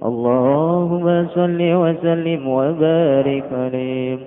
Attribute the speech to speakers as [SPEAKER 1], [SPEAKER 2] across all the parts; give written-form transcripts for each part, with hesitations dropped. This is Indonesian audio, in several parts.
[SPEAKER 1] اللهم صل وسلم وبارك عليه.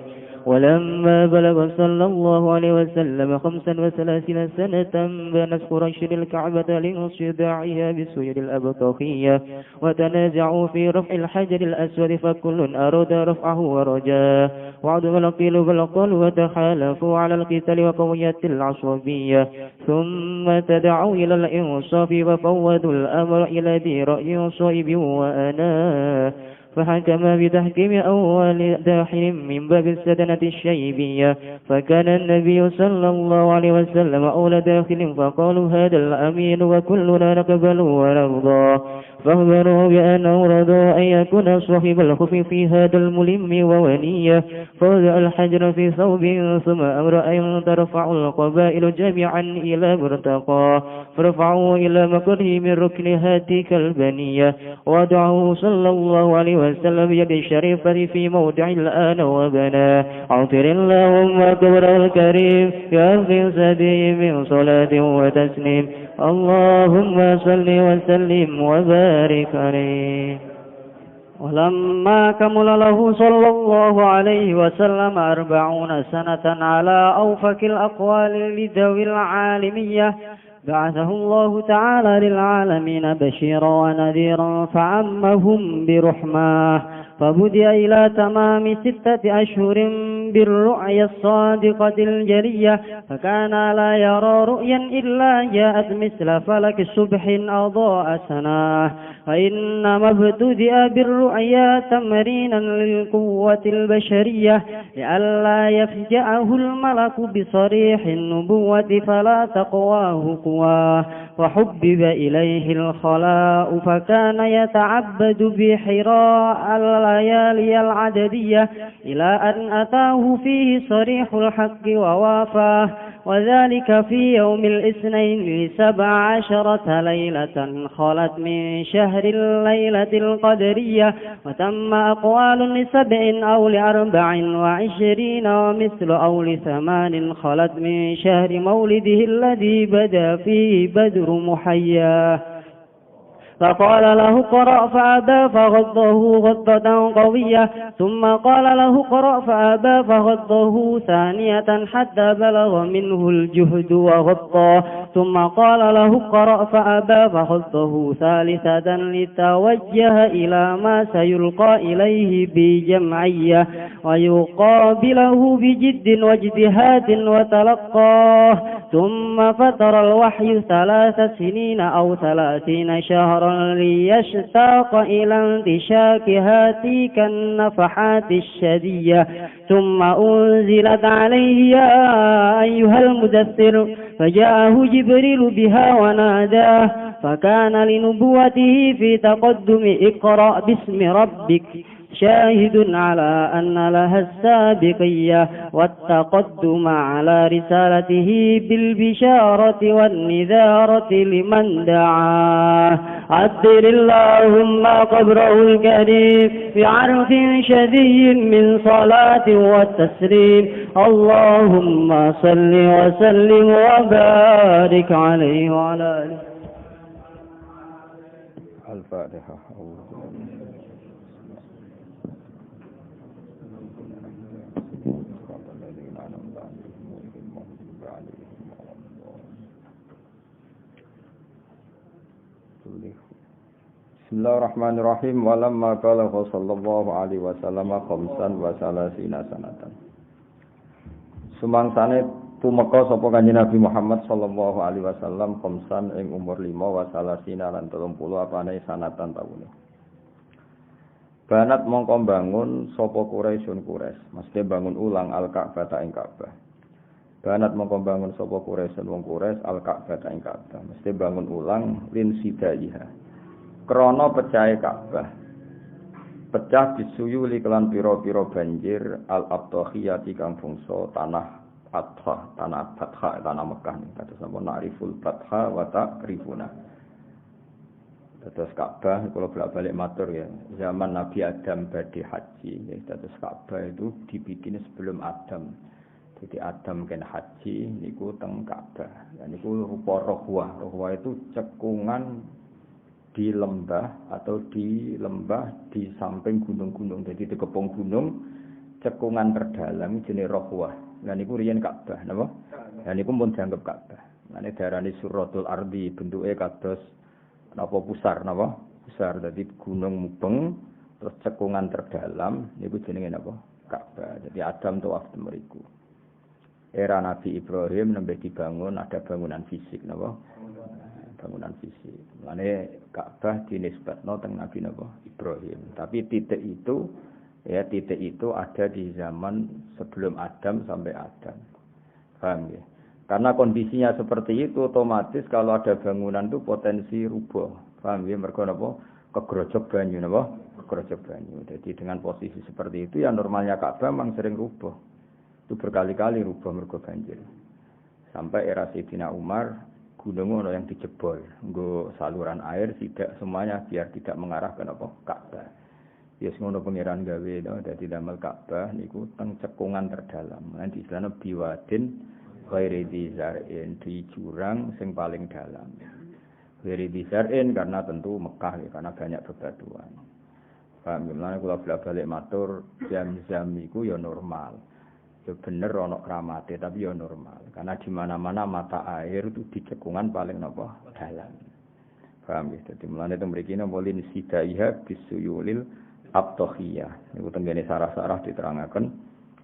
[SPEAKER 1] ولما بلغ صلى الله عليه وسلم 35 سنة بنت قريش الكعبة لانصداعها بسير الأبطاخية، وتنازعوا في رفع الحجر الأسود، فكل أراد رفعه ورجاه، وعدم القيل بل قالوا وتحالفوا على القتال وقوية العصبية، ثم تدعوا إلى الإنصاف وفوضوا الأمر إلى ذي رأي صائب وأناه، فحكم بتحكيم أول داخل من باب السدنة الشيبية، فكان النبي صلى الله عليه وسلم أول داخل، فقالوا هذا الأمين وكلنا نقبل ونرضى، فأخبروا بأنه رضى أن يكون صاحب الخف في هذا الملم وونية، فوضع الحجر في ثوب، ثم أمر أن ترفع القبائل جميعا إلى مرتقى، فرفعوا إلى مقره من ركن هاتيك البنية، ودعه صلى الله عليه وسلم بيد الشريفة في موضع الآن وبناه. عطر اللهم قبره الكريم يا سدي من صلاة وتسليم، اللهم صل وسلم وبارك عليه.
[SPEAKER 2] ولما كمل له صلى الله عليه وسلم 40 سنة على أوفك الأقوال لذوي العالمية، بعثه الله تعالى للعالمين بشيرا ونذيرا فعمهم برحمه، فبدأ إلى تمام 6 أشهر بالرؤيا الصادقة الجلية، فكان لا يرى رؤيا إلا جاءت مثل فلك الصبح أضاء سناه، فإنما ابتدأ بالرؤيا تمرينا للقوة البشرية لئلا يفجأه الملك بصريح النبوة فلا تقواه قواه، وحبب إليه الخلاء فكان يتعبد بحراء الليالي العددية إلى أن أتاه فيه صريح الحق ووافاه، وذلك في يوم الاثنين ل17 ليلة خلت من شهر الليلة القدرية، وتم أقوال ل7 أو ل24 ومثل أو ل8 خلت من شهر مولده الذي بدا فيه بدر محياه، فقال له اقرأ فأبى فغضه غضة قوية، ثم قال له اقرأ فأبى فغضه ثانية حتى بلغ منه الجهد وغضه، ثم قال له اقرأ فأبى فغضه ثالثة لتوجه إلى ما سيلقى إليه بجمعية ويقابله بجد واجتهاد وتلقاه، ثم فتر الوحي 3 سنين أو 30 شهرا ليشتاق إلى انتشاك هاتيك النفحات الشدية، ثم أنزلت عليه يا أيها المدثر، فجاءه جبريل بها وناداه، فكان لنبوته في تقدم اقرأ باسم ربك شاهد على أن لها السابقية والتقدم على رسالته بالبشارة والنذارة لمن دعاه. عطر اللهم قبره الكريم بعرف شديد من صلاة وتسليم، اللهم صل وسلم وبارك عليه وعلى آله.
[SPEAKER 3] الفاتحة. Bismillahirrahmanirrahim. Walamma qala sallallahu alaihi wasallam khamsan wa salasina sanatan. Sumangsane tumeka sapa Kanjeng Nabi Muhammad sallallahu alaihi wasallam khamsan ing umur 5 wa salasina lan 30 apane sanatan taune. Banat mongko bangun sapa Quraisyun Quraisy, mesti bangun ulang Al-Ka'bah ing Ka'bah. Banat mongko bangun sapa Quraisyun wong Quraisy Al-Ka'bah ing Ka'bah, mesti bangun ulang lin sidaiha. Krana pecahe Ka'bah. Pecah disuyuli kelan pira-pira banjir al-abtakhiyati kang bangsa tanah Adha, tanah Batha, tanah Mekah nih. Kados sampun na'riful Batha wa ta'rifuna. Terus Ka'bah kalau bolak-balik matur ya, zaman Nabi Adam badhe haji, ya terus Ka'bah itu dibikin sebelum Adam. Jadi Adam kan haji niku teng Ka'bah. Ya niku rupa rohwah. Rohwah itu cekungan di lembah atau di samping gunung-gunung. Jadi di kepung gunung cekungan terdalam jenenge Rohwah. Lah niku riyen Ka'bah napa? Lah niku pun dianggap Ka'bah. Mane diarani Suratul Ardi, bentuke kados napa pusar napa? Pusar. Dadi gunung mubeng terus cekungan terdalam niku jenenge napa? Ka'bah. Jadi Adam tawaf mriku. Era Nabi Ibrahim nembe dibangun ada bangunan fisik napa? Bangunan fisik. Mane Ka'bah dinisbatno teng Nabi napa? Ibrahim. Tapi titik itu ada di zaman sebelum Adam sampai Adam. Paham ya? Karena kondisinya seperti itu otomatis kalau ada bangunan itu potensi rubuh. Paham ya? Mergo napa? Kegrojok banyu napa? Kegrojok banyu. Jadi dengan posisi seperti itu ya normalnya Ka'bah memang sering rubuh. Itu berkali-kali rubuh mergo banjir. Sampai era Sayyidina Umar gunung ono yang dijebol, nggo saluran air tidak semuanya biar tidak mengarah ke napa? Ka'bah. Ya ngono pangeran gawe to, dadi damel Ka'bah niku teng cekungan terdalam. Nanti istilahnya biwadin ghairi dzar'in, di jurang sing paling dalam. Ghairi dzar'in karena tentu Mekah ya, karena banyak bebatuan. Paham ya, mulane kula balik matur jam-jam iku ya normal. Ya bener ana kramate tapi ya normal. Karena di mana-mana mata air itu di cekungan paling napa? Dalam. Paham ya, dadi mulane teng mriki napa lin sidaiha bisuyulil Abtohiyah. Niku tenggene sarah-sarah diterangaken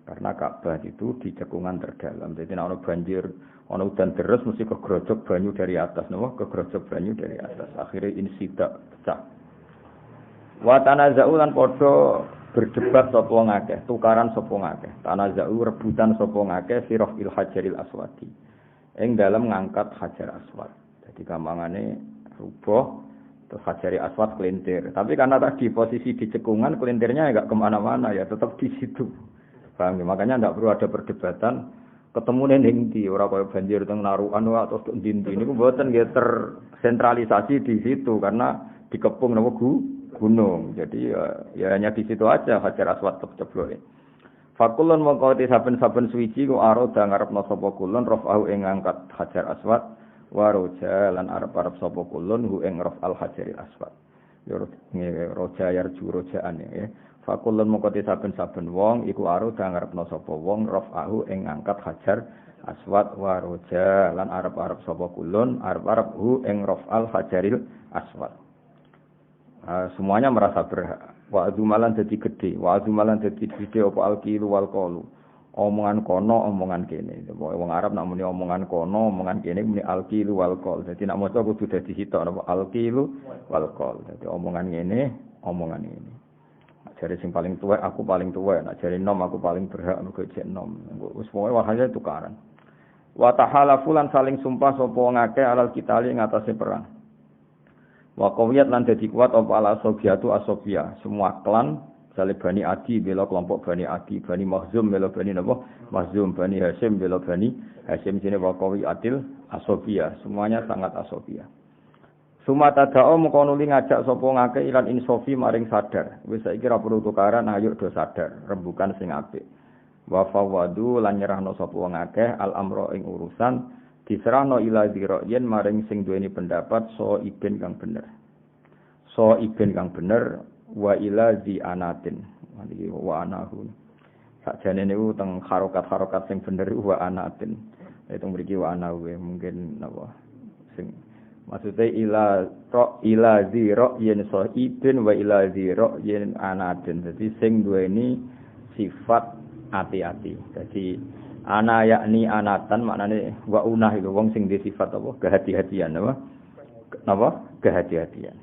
[SPEAKER 3] karena Ka'bah itu di cekungan terdalam. Jadi nek ana banjir, ana udan deres mesti kegrojok banyu dari atas, napa? Kegrojok banyu dari atas. Akhirnya insida pecah. Wa tanaza'u lan padha berdebat sapa ngakeh, tukaran sapa ngakeh. Tanaza'u rebutan sapa ngakeh firafil hajaril aswadi. Ing dalem ngangkat hajar aswad. Jadi gampangane rubuh Hajari Aswad kelintir. Tapi karena tadi posisi di cekungan, kelintirnya enggak kemana-mana ya, tetap di situ. Paham ya? Makanya enggak perlu ada perdebatan. Ketemu ning ndi ora kaya banjir teng Narukan atau ndi-ndi niku mboten nggih tersentralisasi di situ karena dikepung napa gunung. Jadi ya hanya di situ aja Hajar Aswad cebloke. Fakulun mongko saben-saben suwiji ku aroda ngarepno sapa kulun rafa'u ing ngangkat Hajar Aswad. Waroja lan arep-arep sapa kulun hu ing raf al hajaril aswad. Ya roja yarju rojaan ya. Fakulun mongko saben-saben wong iku aru ngarepno sapa wong rafahu ing ngangkat hajar aswad waroja lan arep-arep sapa kulun arep-arep hu ing raf al hajaril aswad. Semuanya merasa berhak. Wa azumalan dadi gedhe, wa azumalan dadi gedhe apa alqilu wal qalu. Omongan kono, omongan kene. Wong Arab nak muni omongan kono, omongan kene muni alqilu wal qol. Dadi nak maca kudu dadi sitok napa alqilu wal qol. Dadi omongan ngene, omongan ini. Jare sing paling tuwa aku paling tuwa, nak jare nom aku paling berhak mergo jek nom. Wis pokoke wahane tukaran. Wa tahalafu lan saling sumpah sapa ngake alal kitali ngatasé perang. Wa qawiyat lan dadi kuat apa ala sobiatu asobia, semua klan Misalnya Bani Adi bela kelompok Bani Adi, Bani Makhzum bela Bani napa? Makhzum, Bani Hashim bela Bani Hashim sini waqawi adil asobia, semuanya sangat asobia. Sumata da'o mengkonuli ngajak sapa ngake ilan insofi maring sadar. Wis saiki ra perlu tukaran, ayo do sadar, rembukan sing apik. Wa fawadu lan nyerahno sapa ngake al amro ing urusan diserahno ila dzirayen maring sing duweni pendapat so iben kang bener. So iben kang bener wa ila zi anatin iki wa anahu sakjane niku teng harokat-harokat sing bener wa anatin itu mriki wa anahu mungkin napa sing maksude ila zi ra yen so ibn wa ila zi ra yen anatin dadi sing duweni sifat ati-ati dadi ana yakni anatan maknane wa unah iku wong sing duwe sifat apa kehati-hatian napa kehati-hatian.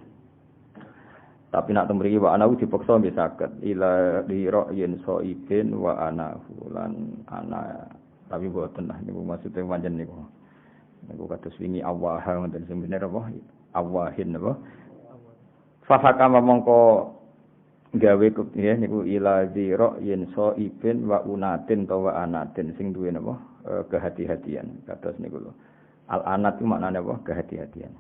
[SPEAKER 3] Tapi nak temriki wa ana dipaksa nggih saged ila dira yen so ibin wa ana fulan ana tapi boten lah niku maksude pancen niku kados wingi awah ngoten sing bener apa awahin apa fa hakama mongko gawe ya niku ila dira yen so ibin wa unatin to wa anatin sing duwe napa kehati-hatian kados niku lho al anat itu maknane apa kehati-hatian.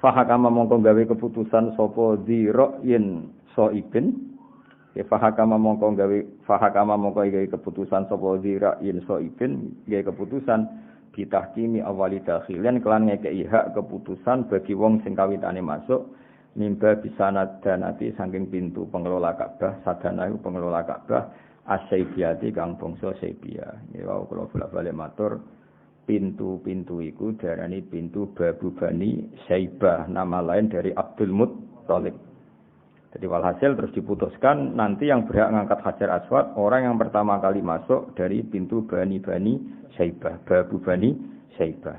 [SPEAKER 3] Fahakama mongko gawe keputusan sapa dzira yen soibin ya fahakama mongko gawe keputusan sapa dzira yen soibin gawe keputusan bitahkimi awali dakhilan kelan ngekeki hak keputusan bagi wong sing kawitane masuk mimba bisanad danati saking pintu pengelola Ka'bah sadana iku pengelola Ka'bah Asyaibiyati kang bangsa Saibiyah. Ya kula bolak-balik matur pintu-pintu iku diarani pintu Babu Bani Saibah, nama lain dari Abdul Muttalib. Jadi walhasil terus diputuskan nanti yang berhak ngangkat Hajar Aswad orang yang pertama kali masuk dari pintu Bani Saibah, Babu Bani Saibah.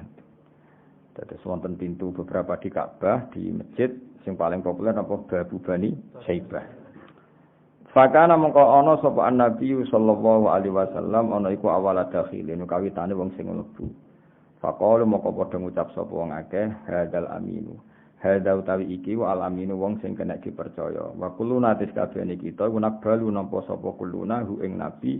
[SPEAKER 3] Terus wonten pintu beberapa di Ka'bah, di masjid sing paling populer apa Babu Bani Saibah. Fakana mengko ana sapa Nabi sallallahu alaihi wasallam ana iku awal dakhilin kawitane wong sing mlebu. Faqala mengko padha ngucap sapa wong akeh hadal aminu. Hadza utawi iki wa al aminu wong sing kena dipercaya. Wa kuluna tis kabehane kita gunak balu nampa sapa kuluna hu ing nabi.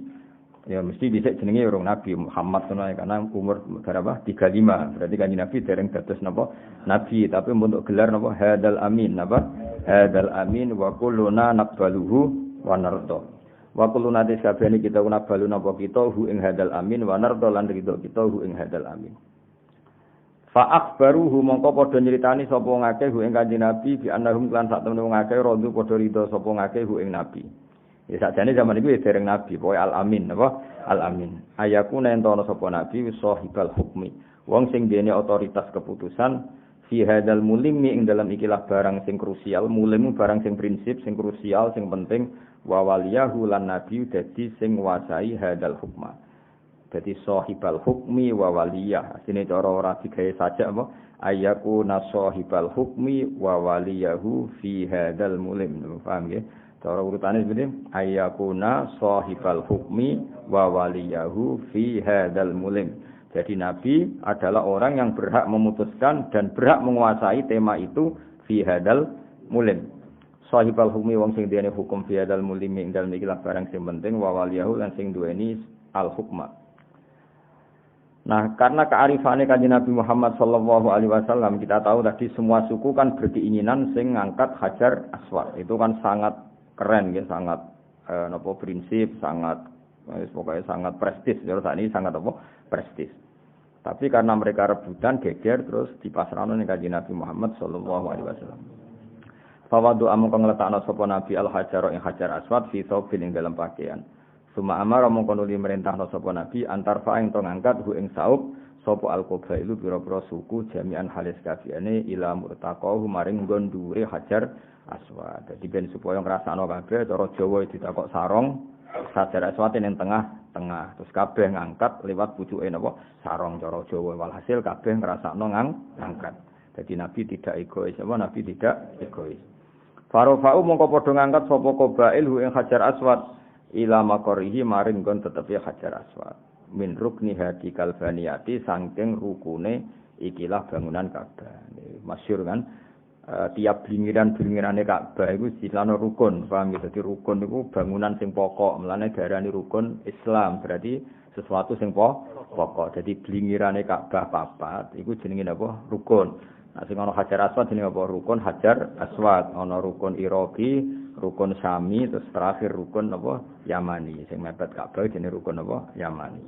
[SPEAKER 3] Ya mesti dhisik jenenge urung Nabi Muhammad ngono karena umur berapa 35. Berarti kanjeng Nabi dereng dados napa nabi tapi untuk gelar napa hadal amin napa hadal amin wa kuluna naqbaluhu wa nardo. Wa kullu nadis kabehane kita kuna balu napa kita hu ing hadal amin wa nardo lan ridho kita hu ing hadal amin. Fa akhbaruhu mongko padha nyritani sapa ngakeh hu ing Kanjeng Nabi bi annahum lan sak temene wong akeh rodu padha ridho sapa ngakeh hu ing Nabi. Ya sakjane zaman iku dereng Nabi, pokoke al amin napa al amin. Ayakuna entono sapa Nabi sahibal hukmi. Wong sing dene otoritas keputusan fi hadal mulimi ing dalam ikilah barang sing krusial, mulimu barang sing prinsip sing krusial sing penting wa waliyahu lan nabi dadi sing nguasai hadal hukma. Dadi sahibal hukmi wa waliyah. Asline cara ora digawe sajak apa ayaku nasahibal hukmi wa waliyahu fi hadal mulim. Paham nggih? Cara urutane seperti ayakuna sahibal hukmi wa waliyahu fi hadal mulim. Jadi Nabi adalah orang yang berhak memutuskan dan berhak menguasai tema itu fi hadal mulim. Sahibal hukmi wong sing duweni hukum fi hadal mulim ing dalem iki barang sing penting wa waliyahu lan sing duweni al hukma. Nah, karena kearifannya Kanjeng Nabi Muhammad sallallahu alaihi wasallam kita tahu tadi semua suku kan berkeinginan sing ngangkat Hajar Aswad. Itu kan sangat keren ya, sangat prinsip, sangat pokoknya sangat prestis. Jadi saat ini sangat prestis. Tapi karena mereka rebutan geger terus dipasrahno ning Kanjeng Nabi Muhammad sallallahu alaihi wasallam. Fawadu amung ngletakno sapa Nabi al-Hajar ing Hajar Aswad fi thawbin ing dalam pakaian. Suma amara mongko nuli merintahno sapa Nabi antar fa ing to ngangkat hu ing saub sapa al-qabailu pira-pira suku jami'an halis kafiane ila murtaqahu maring nggon dhuwure Hajar Aswad. Dadi ben supaya ngrasakno kabeh cara Jawa ditakok sarong Hajar Aswad ning tengah terus kabeh ngangkat lewat pucuke napa sarong cara Jawa walhasil kabeh ngrasakno ngangkat. Jadi Nabi tidak egois, Nabi tidak egois. Farofa'u mongko padha ngangkat sapa qabail hu ing Hajar Aswad ila makorihi maring nggon tetepi Hajar Aswad. Min rukni hadi kalbaniyati saking rukune ikilah bangunan Ka'bah. Masyhur kan tiap blingiran-blingirane Ka'bah iku silane rukun, paham ya? Dadi rukun niku bangunan sing pokok, mlane diarani rukun Islam, berarti sesuatu sing pokok. Dadi blingirane Ka'bah papat iku jenenge apa? Rukun. Nah, sing ana Hajar Aswad jenenge apa? Rukun Hajar Aswad. Ana rukun Iraqi, rukun Syami, terus terakhir rukun apa? Yamani. Sing mepet Ka'bah jenenge rukun apa? Yamani.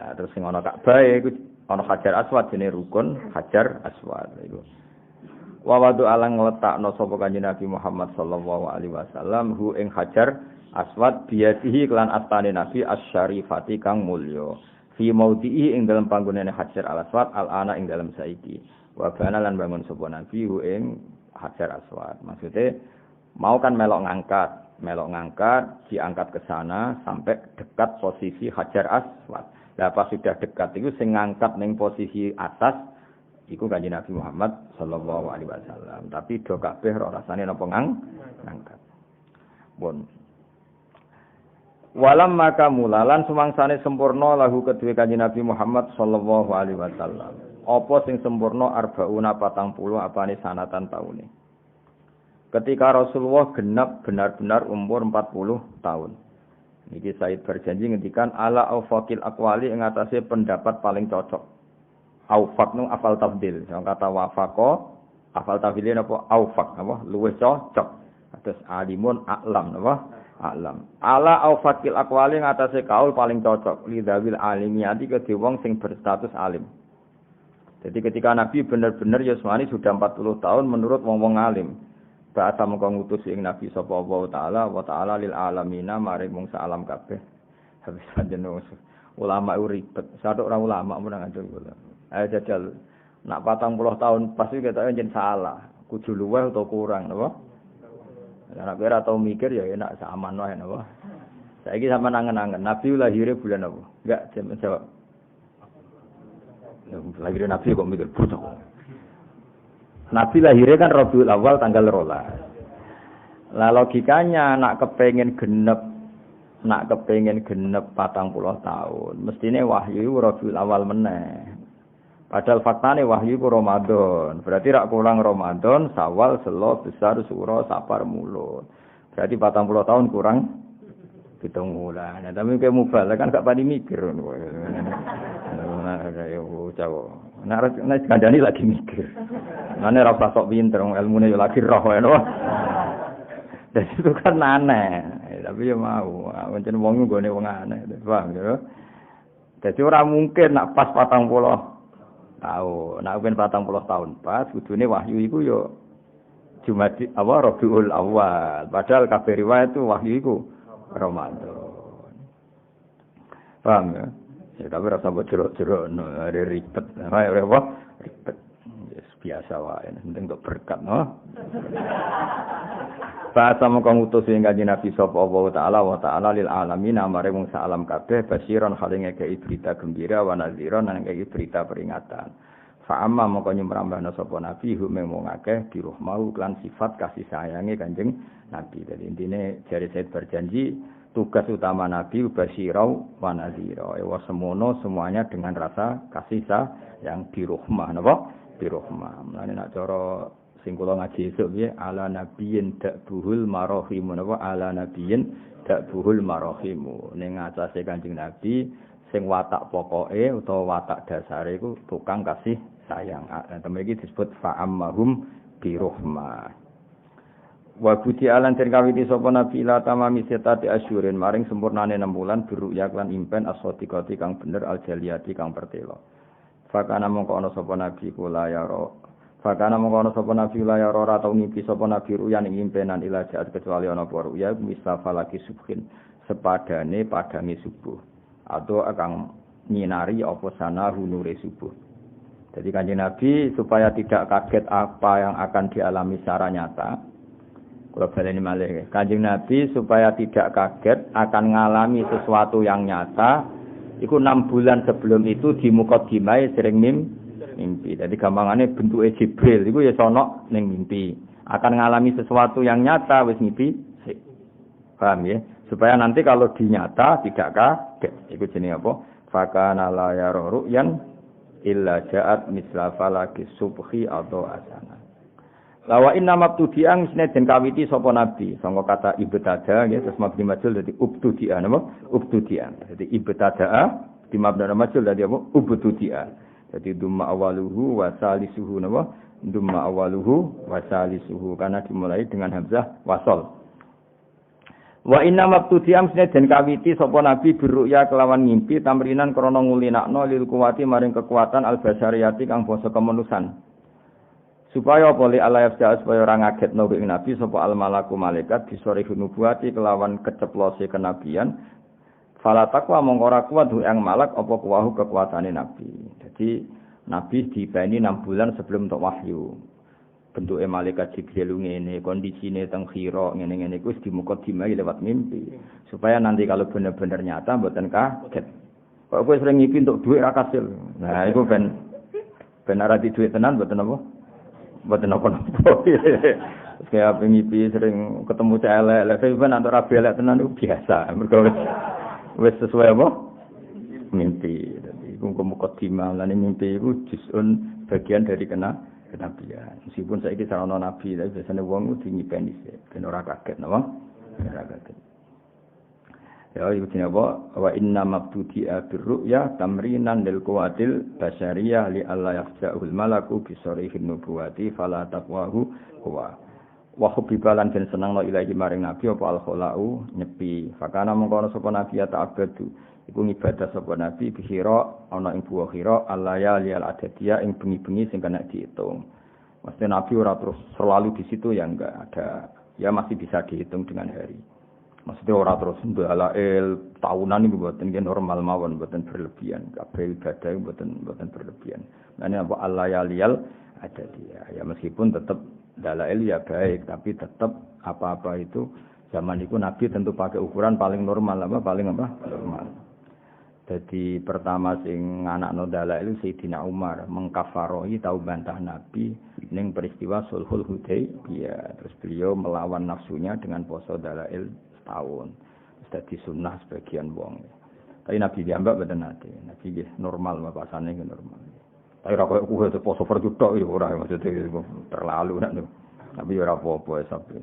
[SPEAKER 3] Nah, terus sing ana Ka'bah iku ana Hajar Aswad jenenge rukun Hajar Aswad iku. Wa wadu alang ngletakno sapa Kanjeng Nabi Muhammad sallallahu alaihi wasallam hu ing Hajar Aswad biyadihi kelan astane Nabi asy-syarifati kang mulya. Fi maudhi'i ing dalam panggonane Hajar Aswad al-ana ing dalam saiki. Wa bana lan bangun sapa Nabi ing Hajar Aswad. Maksudnya mau kan melok ngangkat, diangkat ke sana sampai dekat posisi Hajar Aswad. Lah pas sudah dekat itu sing ngangkat ning posisi atas iku Kanjeng Nabi Muhammad sallallahu alaihi wasallam. Tapi do kabeh ora rasane napa ngangkat. Pun walam maka mulalan sumangsane sempurna lahu kedue Kanjeng Nabi Muhammad sallallahu alaihi wasallam. Apa sing sempurna arbauna 40 apane sanatan taune. Ketika Rasulullah genap benar-benar umur 40 tahun. Niki Said berjanji ngendikan ala aufaqil aqwali ing atase pendapat paling cocok. Aufaq nu afal tabdil. Yang kata wafaqa afal tabdilin apa aufaq apa luwih cocok. Terus alimun a'lam apa alam. Ala au fakil aqwali ngatasé kaul paling cocok lidzawil alimiyati kedhe wong sing berstatus alim. Jadi ketika Nabi benar-benar Yusmani sudah 40 tahun menurut wong-wong alim. Ba'atha mengko ngutus ing Nabi sapa wa ta'ala lil alamina maring mung salam kabeh. Habis panjenengan ulama ribet. Sadok ora ulama mun ngandel kula. Ayo jajal nak 40 tahun pasti ketoke jen salah. Kudu luweh utawa kurang napa? Nek ora tau mikir ya enak saman wae napa. Saiki sampean angen-angen Nabi lahirnya bulan apa? Enggak jawab. Lahirnya Nabi kok mikir bocah. Nabi lahirnya kan Rabiul Awal tanggal 12. Lah logikanya nak kepengen genep 40 tahun, mestine wahyu Rabiul Awal meneh. Padahal faktane wahyu ku Ramadan. Berarti rak kurang Ramadan, Syawal, Selo, Besar, Suro, Safar, Mulud. Berarti 40 tahun kurang 7 bulan. Nah, tapi kayak mubalak kan gak pati mikir. Nah, kayak bocah. Nah, kandhani lagi mikir. Mane ora usah sok pinter, ilmune yo lagi roh ya. Dan itu kan aneh. Tapi ya mau, pancen wong nggone wong aneh, paham ya. Dadi ora mungkin nak pas 40 tahun, nak ben 40 tahun pas kudune wahyu iku yo Jumadi Rabiul Awal. Padahal kabeh riwayat itu wahyu iku Ramadan. Paham ya? Ya tapi rasa mbok jero-jero ada ribet. Ora apa? Ribet. Biasa wae, penting untuk berkat, no. Bahasa mengko ngutus ing Kanjeng Nabi sapa wa ta'ala lil alamin amare wong salam kabeh basiron halinge kei berita gembira wa nadhiron nang kei berita peringatan. Fa amma mengko nyemrambahna sapa Nabi hume wong akeh dirahmau lan sifat kasih sayange Kanjeng Nabi. Dadi intine jare Said berjanji tugas utama Nabi basirau wa nadhira. Ewa semono semuanya dengan rasa kasih sayang dirahmah, napa? Birahmah. Mulane nek cara sing kula ngaji esuk piye ala nabiyyin dakbuhul marahim napa ala nabiyyin dakbuhul marahim. Ning atase Kanjeng Nabi sing watak pokoke utawa watak dasare iku tukang kasih sayang. Temen iki disebut fa'ammahum birahmah. Wa budi alan den kawiti sapa Nabi la tamami setati asyurin maring sempurnane 6 bulan biruya lan impen as-sadiqati kang bener al-jaliyati kang pertela. Fakana mongko ana sapa nabi kula yaro. Fakana mongko ana sapa nabi la yaro ora tau ngimpi sapa nabi ruyan ing impenan ila jaat kecuali ana apa ruya mistafa lagi subhin sepadane padange subuh atau akan nyinari apa sana hunure subuh. Jadi Kanjeng Nabi supaya tidak kaget apa yang akan dialami secara nyata. Kula baleni malih. Kanjeng Nabi supaya tidak kaget akan ngalami sesuatu yang nyata. Iku 6 bulan sebelum itu di mukadimah sering mimpi. Jadi gampangannya bentuke Jibril iku ya sono ning mimpi. Akan ngalami sesuatu yang nyata wis mimpi. Paham ya? Supaya nanti kalau dinyata tidak kaget. Iku jenenge apa? Fakana la yara ru'yan illa ja'at misla falaki subhi atau asana. Lawa inna mabtudi'an isne den kawiti sapa nabi sangka kata ibtada nggih terus mabni majul dadi ubtudi'a napa ubtudi'an dadi ibtada di mabna majul dadi apa ubtudi'a dadi dumma awaluhu wa salisuhu napa dumma awaluhu wa salisuhu karena dimulai dengan hamzah wasal. Wa inna mabtudi'an isne den kawiti sapa nabi birru'ya kelawan ngimpi tamrinan krana ngulinakno lil kuwati maring kekuatan al-basariyati kang basa kemanusan. Supaya boleh Allah yafja supaya orang ngaget nabi nabi sapa al malaku malaikat disori nubuwati kelawan keceplose kenabian fala takwa mongko ora kuat yang malak apa kuwahu kekuatane nabi. Jadi nabi dibani 6 bulan sebelum untuk wahyu. Bentuke malaikat Jibril ngene, kondisine teng khira ngene-ngene iku wis dimukadimah lewat mimpi. Supaya nanti kalau benar-benar nyata mboten kaget. Kok kowe sering ngimpi untuk duit ra kasil. Nah, iku ben ora di duit tenan mboten apa? Mboten apa-apa. Kayak pengipi sering ketemu celek, lek ben antara belek tenan itu biasa. Mergo wis sesuai apa? Mimpi. Dadi iku mukadimah lan mimpi iku juz'un bagian dari kenabian. Meskipun saiki sarana nabi, tapi biasane wong kudu nyipeni sik ben ora kaget napa? Ora kaget. Ya iku jenenge wa inna mabtudi'a birru'ya tamrinan lil quwatil basyariyah li alla yafja'ul malaku bi sarihin nubuwati fala taqwahu huwa wa hubbibalan den senengno ilahi maring nabi apa al-khalau nyepi fakana mengkono sapa nabi ya ta'abbadu iku ngibadah sapa nabi bihira ana ing buah hira alayali al-adadiyah ing bengi-bengi sing kena diitung. Maksudnya nabi ora terus selalu di situ ya enggak ada, ya masih bisa dihitung dengan hari. Maksudnya ora terus ndalail tahunan iki mboten normal mawon mboten berlebihan, kabeh ibadah mboten berlebihan. Nane apa alayaliyal adadiyah ya meskipun tetap dalail ya baik, tapi tetap apa-apa itu zaman itu Nabi tentu pakai ukuran paling normal normal. Jadi pertama sing anakno dalail Sayyidina Umar mengkafarohi tahu bantah Nabi ning peristiwa Sulhul Hudaybiyah. Terus beliau melawan nafsunya dengan poso dalail setahun. Terus dadi sunnah sebagian wong. Tapi Nabi diambak mboten nate. Nabi normal bapasane normal. Tapi ora koyo kuwe poso perjutok ya ora maksudnya terlalu nak tuh. Tapi ora apa-apa sampe.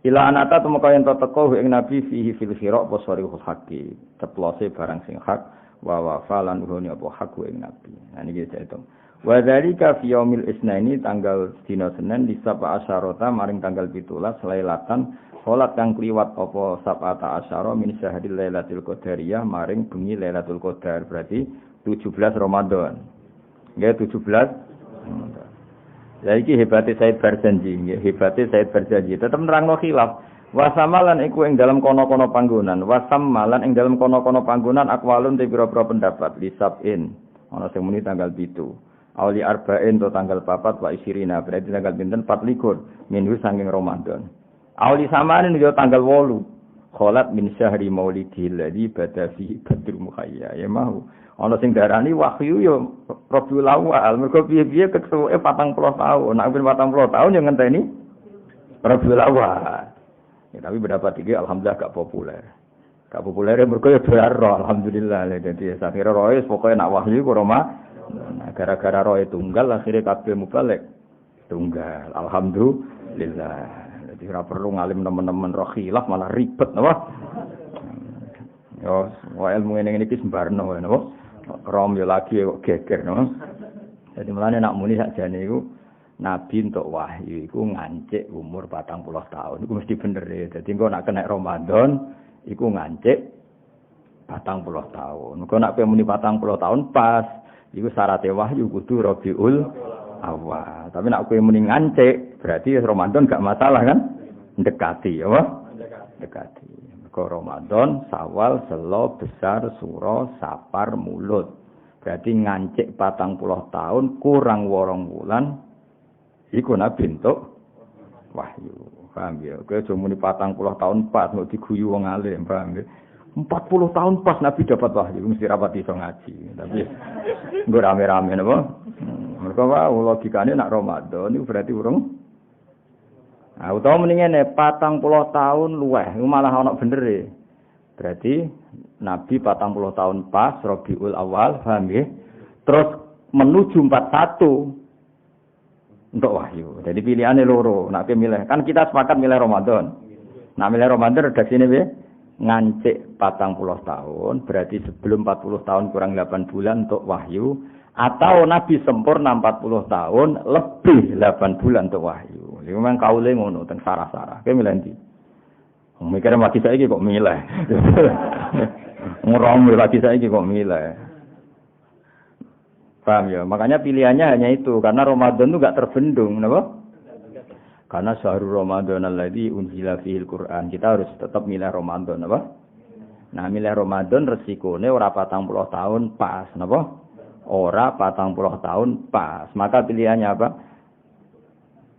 [SPEAKER 3] Ila anata temeka yen teko ing Nabi fihi fil khira apa sarihul haqi. Ceplose barang sing hak wa wafalan uhune apa hak ing Nabi. Nah niki itu. Wa dzalika fi yaumil isnaini tanggal dina Senin di sapa asyarata maring tanggal 17 lailatan salat kang kliwat apa sabata asyara min syahril lailatul qadariyah maring bengi lailatul qadar berarti 17 Ramadan. Nggih 17. Ya iki hebate Said Barzanji, nggih hebate Said Barzanji. Tetep nerangno khilaf. Wasamalan iku ing dalam kono-kono panggonan, wasamalan ing dalam kono-kono panggonan akwalun te pira-pira pendapat lisabin. Ana sing muni tanggal 7. Auli arba'in to tanggal 4 wa isirina, berarti tanggal pinten 24 minggu saking Ramadan. Auli samanin yo tanggal 8. Kholat min syahri maulidil ladzi bada fi badru mukhayya. Ya mau. Ana sing darani wahyu yo Rabiul Awal, mergo piye-piye kesuke 40 tahun. Nek 40 tahun yo ngenteni Rabiul Awal. Ya, tapi pendapat iki alhamdulillah gak populer. Gak populer mergo yo dolar alhamdulillah. Dadi sakira roe pokoke nak wahyu ku Roma. Nah, gara-gara roe tunggal akhirnya kabeh mubalik. Tunggal. Alhamdulillah. Jadi ora perlu ngalim teman-teman roh khilaf malah ribet napa. Yo, wa ilmu ngene iki sembarno napa. Rom yo lagi kok geger no. Jadi mulane nak muni sakjane iku Nabi entuk wahyu iku ngancik umur 40 tahun. Iku mesti bener ya. Dadi engko nak kena Ramadan iku ngancik 40 tahun. Engko nak muni 40 tahun pas iku syaratnya wahyu kudu Rabiul Awal. Tapi nak kowe muni ngancik berarti Ramadan gak masalah kan? Dekati apa? Dekati. Ke Ramadan, Sawal, Selo, Besar, Suro, Sapar, Mulut. Berarti ngancik 40 tahun kurang 8 bulan iku Nabi entuk wahyu. Paham ya? Kowe aja muni 40 tahun pas mau diguyu wong alim, paham ya? 40 tahun pas Nabi dapat wahyu mesti rapati iso ngaji. Tapi nggo rame-rame napa? Mergo wae logikane nak Ramadan iku berarti urung. Nah, utawa mendingan 40 tahun luweh, malah ana bener e. Berarti Nabi 40 tahun pas Rabiul Awal, paham nggih? Terus menuju 41 untuk wahyu. Jadi pilihannya loro, nak milih. Kan kita sepakat milih Ramadan. Nah, milih Ramadan redaksine piye? Ngancik 40 tahun, berarti sebelum 40 tahun kurang 8 bulan untuk wahyu. Atau Nabi sempurna 40 tahun lebih 8 bulan untuk wahyu. Iku memang kaule ngono teng sarah-sarah. Kowe milih ndi? Mikire mati saiki kok milih. Ngrom lagi saiki kok milih. Paham ya? Makanya pilihannya hanya itu karena Ramadan itu enggak terbendung, napa? Karena syahrul Ramadan alladzi unzila fihil Qur'an. Kita harus tetap milih Ramadan, napa? Nah, milih Ramadan resikone ora 40 tahun pas, napa? Ora 40 tahun pas. Maka pilihannya apa?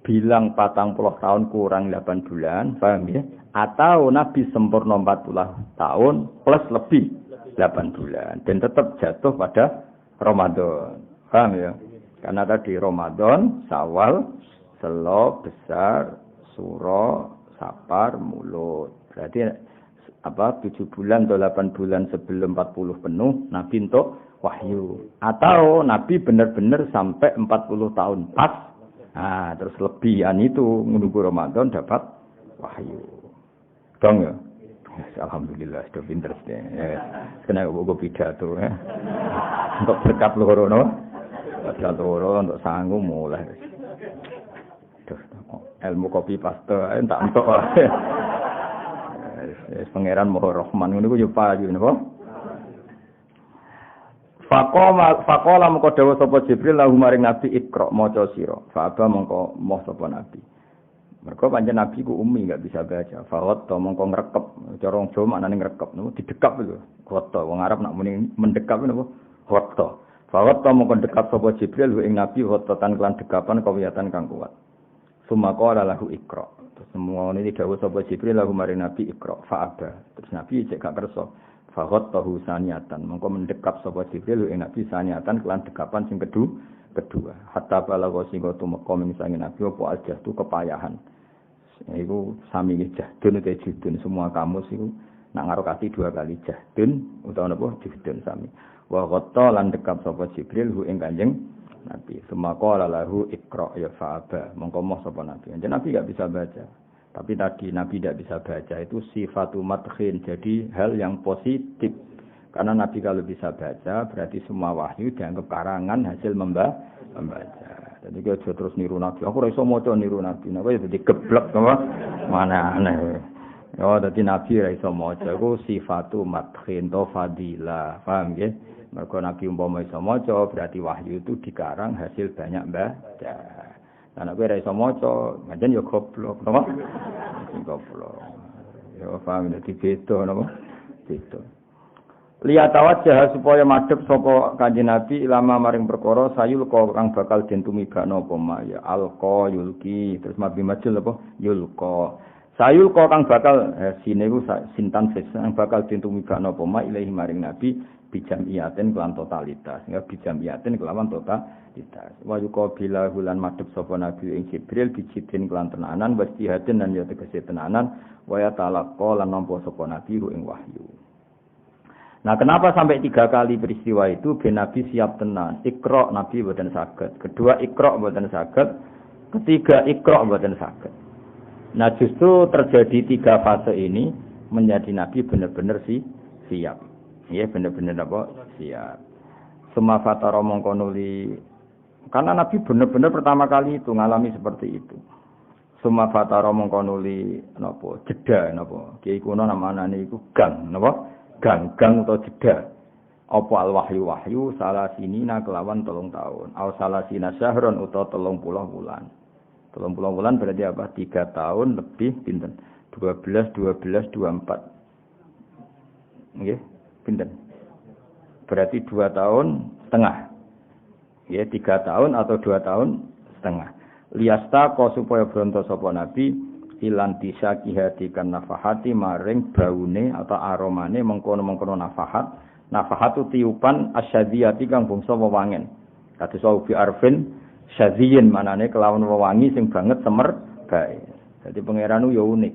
[SPEAKER 3] Bilang 40 tahun kurang 8 bulan, paham ya? Atau Nabi sempurna 40 tahun plus lebih 8 bulan. Dan tetap jatuh pada Ramadan. Paham ya? Karena tadi Ramadan, Syawal, Selo, Besar, Suro, Sapar, Mulut. Berarti 7 bulan atau 8 bulan sebelum 40 penuh, Nabi untuk wahyu. Atau Nabi benar-benar sampai 40 tahun pas. Nah, terus lebihan itu menunggu Ramadan dapat wahyu. Dong ya? Alhamdulillah, sudah pinter sih. Kena gue pidato ya. Untuk berkat loro no. Berkat loro untuk sanggup mulai. Duh, ilmu kopi paste tak entuk. Pangeran Maha Rahman ngono ku yo payu napa? Faqala mengko dawuh sapa Jibril lahu maring Nabi Iqra maca sira. Fa mongko moh sapa Nabi. Mergo pancen Nabi ku ummi enggak bisa baca. Fawat to mongko ngrekep. Cara wong Jawa maknane ngrekep niku didekap lho. Wata wong Arab nak muni mendekap niku wata. Fawat to mongko dekap sapa Jibril ing Nabi watatan kelan dekapan kawiyatan kang kuat. Sumaqala lahu Iqra. Terus semua ini dawuh sapa Jibril lahu maring Nabi Iqra fa'aba. Terus Nabi cek gak kersa. Faqat tahu saniatan. Mongko mendekap sapa Jibril ing Nabi saniatan kelan dekapan sing kedua. Hatta balagha sing tumeka misange Nabi apa aja tu kepayahan. Iku sami jahdun te jidun semua kamus iku nak ngarokati 2 kali jahdun utawa napa jidun sami. Wa qatta lan dekap sapa Jibril ing Kanjeng Nabi. Sumaqala lahu Iqra ya fa'aba. Mongko moh sapa Nabi. Jadi Nabi enggak bisa baca. Tapi tadi Nabi tidak bisa baca itu sifatu madkhin. Jadi hal yang positif. Karena Nabi kalau bisa baca berarti semua wahyu dianggap karangan hasil membaca. Jadi dia terus niru Nabi. Aku ora iso maca niru Nabi. Napa ya dadi geblek apa? Mana aneh. Ya dadi Nabi ora iso maca. Iku sifatu madkhin to fadilah. Paham nggih? Mergo Nabi umpama iso maca berarti wahyu itu dikarang hasil banyak baca. Nah nek ora iso maca, pancen ya goblok, napa? Goblok. Ya paham dadi beda napa? Beda. Lihat wajah supaya madhep sapa Kanjeng Nabi ilama maring perkara sayul kang bakal den tumibakno apa ya alqa yulki terus mabi majul apa yulqa sayul kang bakal sine ku sintan sing bakal den tumibakno apa ilahi maring Nabi bijamiaten kelan totalitas sehingga bijamiaten kelawan totalitas wa yuqabila hulan madhep sapa Nabi ing Jibril bijidin kelan tenanan wa jihadin lan ya tegese tenanan wa ya talaqqa lan nampa sapa Nabi ing wahyu. Nah, kenapa sampai 3 kali peristiwa itu ben Nabi siap tenan. Iqra Nabi mboten saged. Kedua Iqra mboten saged. Ketiga Iqra mboten saged. Nah, justru terjadi 3 fase ini menjadi Nabi benar-benar siap. Ya, benar-benar apa? Siap. Suma fatara mongko nuli. Karena Nabi benar-benar pertama kali itu ngalami seperti itu. Suma fatara mongko nuli napa? Jeda napa? Kiai kuno namane iku gang napa? Gang atau jeda apa al-wahyu salah sinina kelawan 3 tahun aw salah sina syahron utawa 30 bulan 30 bulan berarti apa 3 tahun lebih pinten 12 24 nggih pinten berarti 2 tahun setengah ya 3 tahun atau 2 tahun setengah liyasta ko supaya bronto sapa nabi ilan tisaki hati kan nafahati maring baune atau aromane mengkono-mengkono nafahat itu tiupan asyadiyati kang bangsa wewangen kados ubi arfin syadiyin manane kelawan wewangi sing banget semer bae dadi pangeran yo unik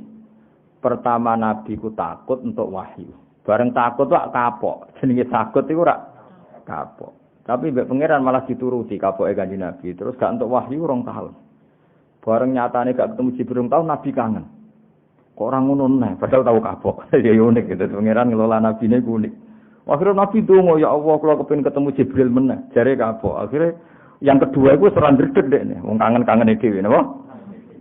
[SPEAKER 3] pertama nabi ku takut untuk wahyu bareng takut kok kapok jenenge takut iku ora kapok tapi mbek pangeran malah dituruti kapoke Kanjeng Nabi terus gak untuk wahyu 2 tahun. Bareng nyatane gak ketemu Jibril tahun Nabi kangen. Kok ora ngono neh, padahal tahu kapok. Ya unik gitu. Pangeran ngelola nabine unik. Akhirnya Nabi donga ya Allah kula kepengin ketemu Jibril meneh. Jare kapok. Akhirnya yang kedua iku seran dredeg dekne. Wong kangen-kangene dhewe napa?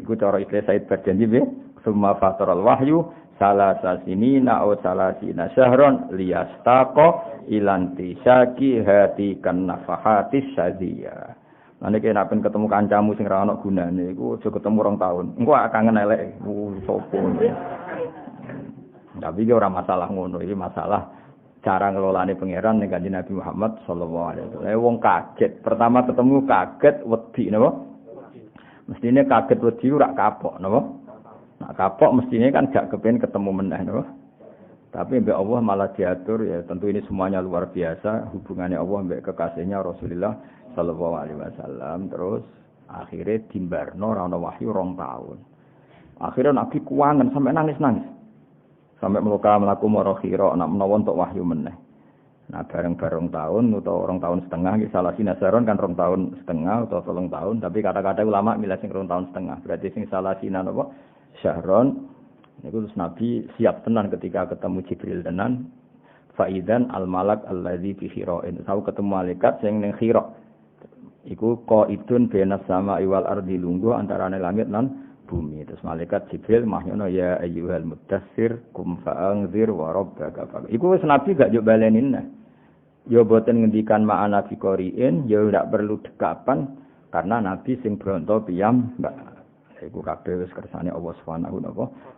[SPEAKER 3] Iku cara istilah Said berjanji nggih. Summa fataral wahyu salasa sinina aw salasina syahron liyastaqa ilan tisaki hati kan nafahatis syadiyah. Nanti kena pen ketemu kancamu sing ra ono gunane iku aja ketemu 2 tahun. Engko kangen elek sopo. Tapi iki ora masalah ngono, iki masalah cara ngelolane pangeran ning Kanjeng Nabi Muhammad sallallahu alaihi wasallam. Wong kaget, pertama ketemu kaget wedi napa? Mestine kaget wedi ora kapok napa? Nak kapok mestine kan gak kepengin ketemu meneh napa? Tapi mbek Allah malah diatur ya tentu ini semuanya luar biasa hubungannya Allah mbek kekasihnya Rasulullah sallallahu alaihi wasallam terus akhirnya dimbarno ora ana wahyu 2 tahun. Akhirnya Nabi kuangen sampai nangis-nangis. Sampai mluka mlaku mara khira nak menawa entuk wahyu meneh. Nah bareng-bareng tahun utawa 2 tahun setengah iki salah sinasaron kan 2 tahun setengah utawa 3 tahun tapi kata-kata ulama milih sing 2 tahun setengah. Berarti sing salah sinan apa? Syahron. Niku terus Nabi siap tenan ketika ketemu Jibril tenan. Faidan al-malak alladzi fi khira'in. Tahu ketemu malaikat sing ning khira'. Iku qaidun benas sama iwal ardi lungguh antarane langit lan bumi. Terus malaikat Jibril mahyana ya ayyuhal muddatsir kum fa'anzir wa rabbaka. Iku wis nabi gak yo balenin. Ya boten ngendikan ma'ana fi qori'in, ya ndak perlu dekapan karena nabi sing bronto piyam mbak. Iku kabeh wis kersane Allah Subhanahu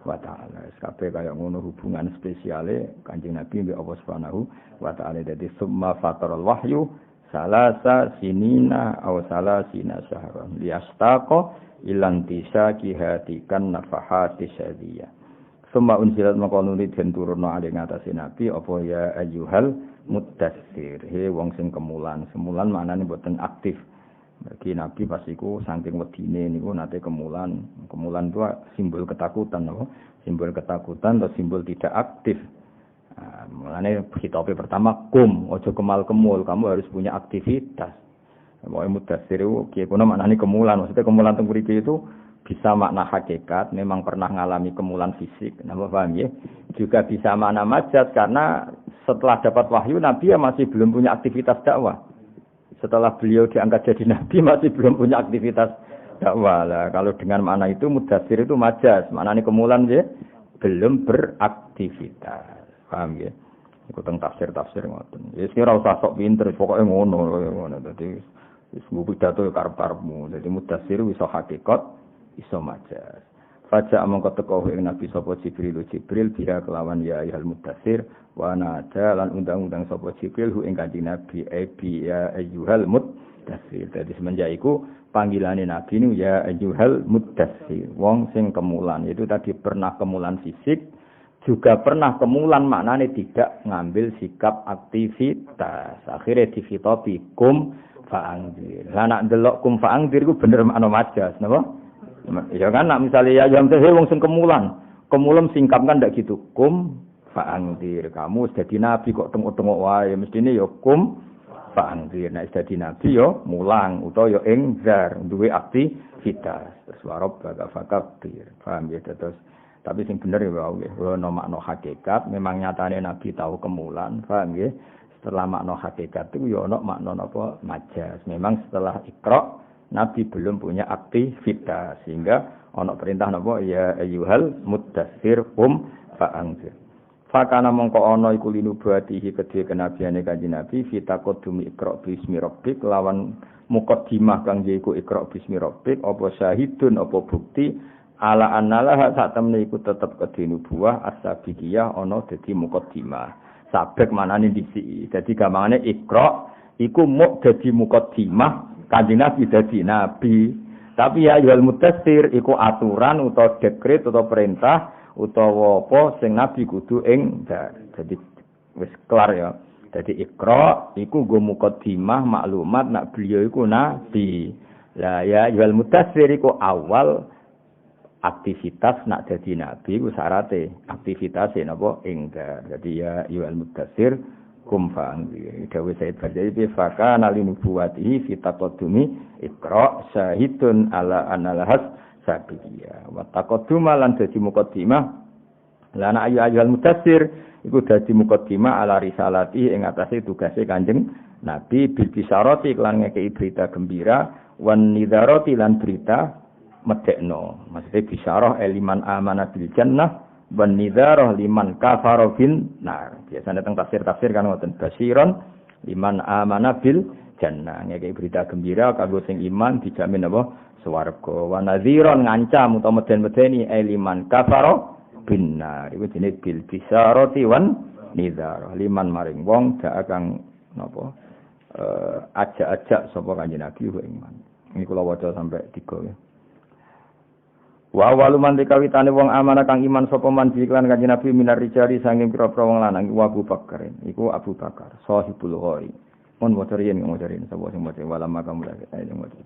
[SPEAKER 3] wa taala. Kabeh kaya ngono hubungan spesiale Kanjeng Nabi mbek Allah Subhanahu wa taala. Dadi summa fataral wahyu salasa sinina aw salasina syahran liyastaqa ilan tisaki hatikan nafahati syadiyah. Summa unsilat maqaluni den turunno ali ngatasi Nabi apa ya ayyuhal muddatsir. He wong sing kemulan. Semulan maknane mboten aktif. Bagi Nabi pas iku saking wedine niku nate kemulan. Kemulan itu simbol ketakutan apa? Simbol ketakutan atau simbol tidak aktif. Mulane khitabe pertama kum, ojo kemal-kemul, kamu harus punya aktivitas. Pokoke muddatsir iku kiye kono maknane kemulan. Maksudnya kemulan teng mriki itu bisa makna hakikat, memang pernah mengalami kemulan fisik. Napa paham ya? Juga bisa makna majaz karena setelah dapat wahyu Nabi ya masih belum punya aktivitas dakwah. Setelah beliau diangkat jadi nabi masih belum punya aktivitas dakwah. Lah kalau dengan makna itu muddatsir itu majaz, maknane kemulan ya belum beraktivitas. Paham ya? Iku teng tafsir ngoten. Ya sing ora usah sok pinter, pokoke ngono. Dadi wis pidato karep-karepmu. Dadi muddatsir iso hakikat, iso majaz. Faja mongko teko ing Nabi sapa Jibril biha kelawan ya ayyuhal muddatsir wa nada lan undang-undang sapa Jibril hu ing Kanjeng Nabi abi ya ayyuhal muddatsir. Dadi semenjak iku panggilane Nabi niku ya ayyuhal muddatsir. Wong sing kemulan itu tadi pernah kemulan fisik juga pernah kemulan maknane tidak ngambil sikap aktivitas. Akhirnya difitopi kum fa'angdir. Lah nak ndelok kum fa'angdir iku bener makna majaz, napa? Ya kan nak misalnya ya jam wong sing kemulan singkap kan ndak gitu. Kum fa'angdir. Kamu wis dadi nabi kok tengok-tengok wae mestine ya kum fa'angdir. Nek dadi nabi ya mulang utawa ya ingzar duwe aktivitas. Terus warab fakabir. Paham ya terus. Tapi sing bener ya ono makna hakikat, memang nyatane Nabi tahu kemulan, paham nggih? Setelah makna hakikat itu ya ono makna napa majaz. Memang setelah Iqra Nabi belum punya aktivitas sehingga ono perintah napa ya ayyuhal muddatsir qum fa'anzir. Fakana mongko ono iku linubuatihi kedhe kenabiane Kanjeng Nabi fitaqaddumi Iqra bismi rabbik lawan muqaddimah kang yaiku Iqra bismi rabbik apa syahidun apa bukti ala annalah sak temne iku tetep kedhe nubuwah as-sabiqiyah ana dadi muqaddimah. Sabek manane dhisiki. Dadi gampangane Iqra iku muk dadi muqaddimah Kanjeng Nabi dadi nabi. Tapi ya ayyuhal muddatsir iku aturan utawa dekret utawa perintah utawa apa sing nabi kudu ing dadi wis kelar ya. Dadi Iqra iku nggo muqaddimah maklumat nak beliau iku nabi. Lah ya ayyuhal muddatsir iku awal aktivitas nak jadi nabi ku syarate aktivitas napa ingkar. Jadi ya ayyuhal muddatsir kum fa'anzir. Dawuh Said Bajai bi fakana linubuwatihi fi taqaddumi Iqra syahidun ala analahas sabiqiyah wa taqadduma lan dadi muqaddimah lan ayyuhal muddatsir iku dadi muqaddimah ala risalati ing atase tugase Kanjeng Nabi bil bisyarati lan ngekeki berita gembira wan nidharati lan berita medekno. Maksudnya bisyarah liman amana bil jannah wan nidharah liman kafara bin nar. Biasane teng tafsir-tafsir kan ngoten basyiron liman amana bil jannah. Ngekeki berita gembira kanggo sing iman dijamin apa swarga. Wa nadhiron ngancam utawa meden-medeni liman kafara bin nar. Iku jenenge bil bisyarati wan nidharah liman maring wong dak kang napa ajak-ajak sapa Kanjeng Nabi iman. Ini kula waca sampai 3 ya. Wa awalu man dikawitane wong amanah kang iman sapa man iklan Kanjeng Nabi minar rijali sanging pira-pira wong lanang iku Abu Bakar. Iku Abu Bakar, sahibul ghari. Mun motorin sapa sing motor wala makam lagi ayo motor.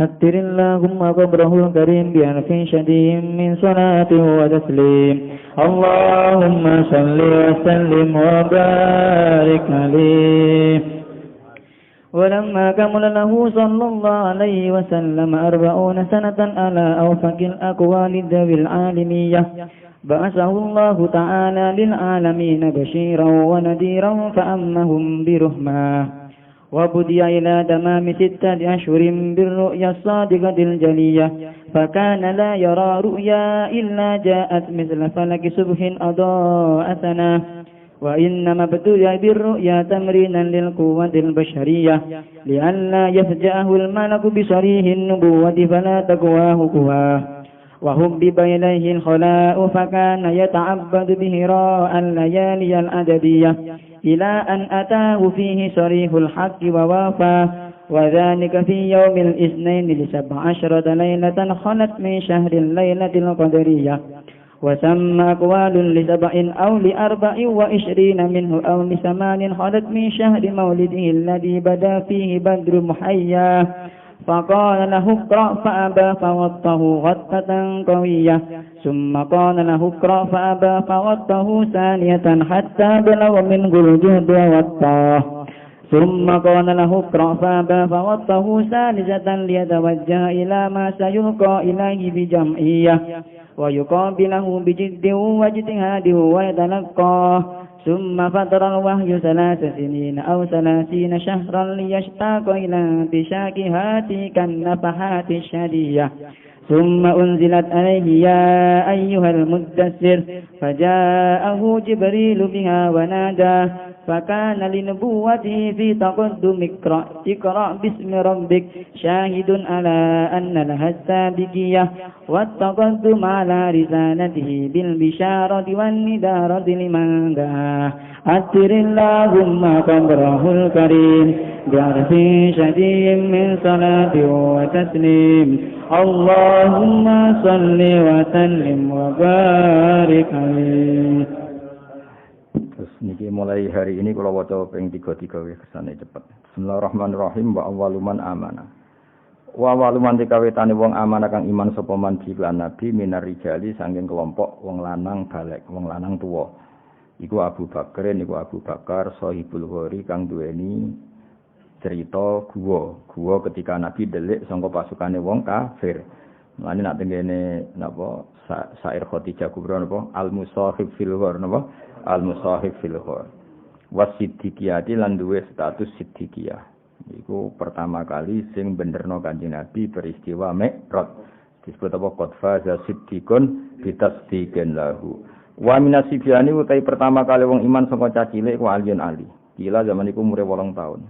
[SPEAKER 1] Hattirillahumma qabrahul karim bi anfin shadim min salati wa taslim. Allahumma salli wa sallim wa barik alaihi. ولما كمل له صلى الله عليه وسلم 40 سنة على أوفق الأقوال ذوي العالمية بعثه الله تعالى للعالمين بشيرا ونذيرا فأمهم برحمة وبدي إلى تمام 6 أشهر بالرؤيا الصادقة الجلية فكان لا يرى رؤيا إلا جاءت مثل فلك صبح أضاء سنة وإنما ابتلي بالرؤيا تمرينا للقوة البشرية لئلا يفجأه الملك بصريح النبوة فلا تقواه قواه وحبب إليه الخلاء فكان يتعبد بهراء الليالي الأدبية إلى أن أتاه فيه صريح الحق ووافاه وذلك في يوم الاثنين ل17 ليلة خلت من شهر الليلة القدرية وسمى أقوال ل7 أو ل24 منه أو ل8 خلت من شهر مولده الذي بدا فيه بدر محياه فقال له اقرأ فأبى فوطه غطة قوية ثم قال له اقرأ فأبى فوطه ثانية حتى بلغ منه الجهد ووطاه ثم قال له اقرأ فأبى فوطه ثالثة ليتوجه إلى ما سيلقى إليه بجمعية ويقابله بجد واجتهاد ويتلقاه ثم فتر الوحي 3 سنين أو 30 شهرا ليشتاق إلى انتشاكها تلك النفحات الشديدة ثم أنزلت عليه يا أيها المدثر فجاءه جبريل بها وناداه فكان لنبوته في تقدم اقرأ باسم ربك شاهد على أن لها السابقية والتقدم على رسالته بالبشارة والندارة لمن دعاه أتر اللهم قبره الكريم بعرف شديد من صلاة وتسليم اللهم صل وسلم وبارك عليه.
[SPEAKER 3] Terus niki mulai hari ini kalau waca ping 3 kesane cepet. Bismillahirrahmanirrahim wa awwaluman amana. Wa awwaluman dikawitane wong amanah kang iman sapa man lan nabi minar rijali saking kelompok wong lanang balek, wong lanang tuwa. Iku Abu Bakar Sahibul Ghori kang duweni cerita guwa ketika nabi delik saka pasukane wong kafir. Mulane nak tengene napa syair Khadijah Kubra napa al-musahib fil ghor napa al-musahib fil ghor wasiddiqiyati lan duwe status siddiqiyah. Iku pertama kali sing benerno Kanjeng Nabi peristiwa Mi'raj disebut apa qadfa siddiqun bitasdiqin lahu wa minasibiani utai pertama kali wong iman saka cacilik ku Aliun Ali kila zaman iku umure 8 tahun.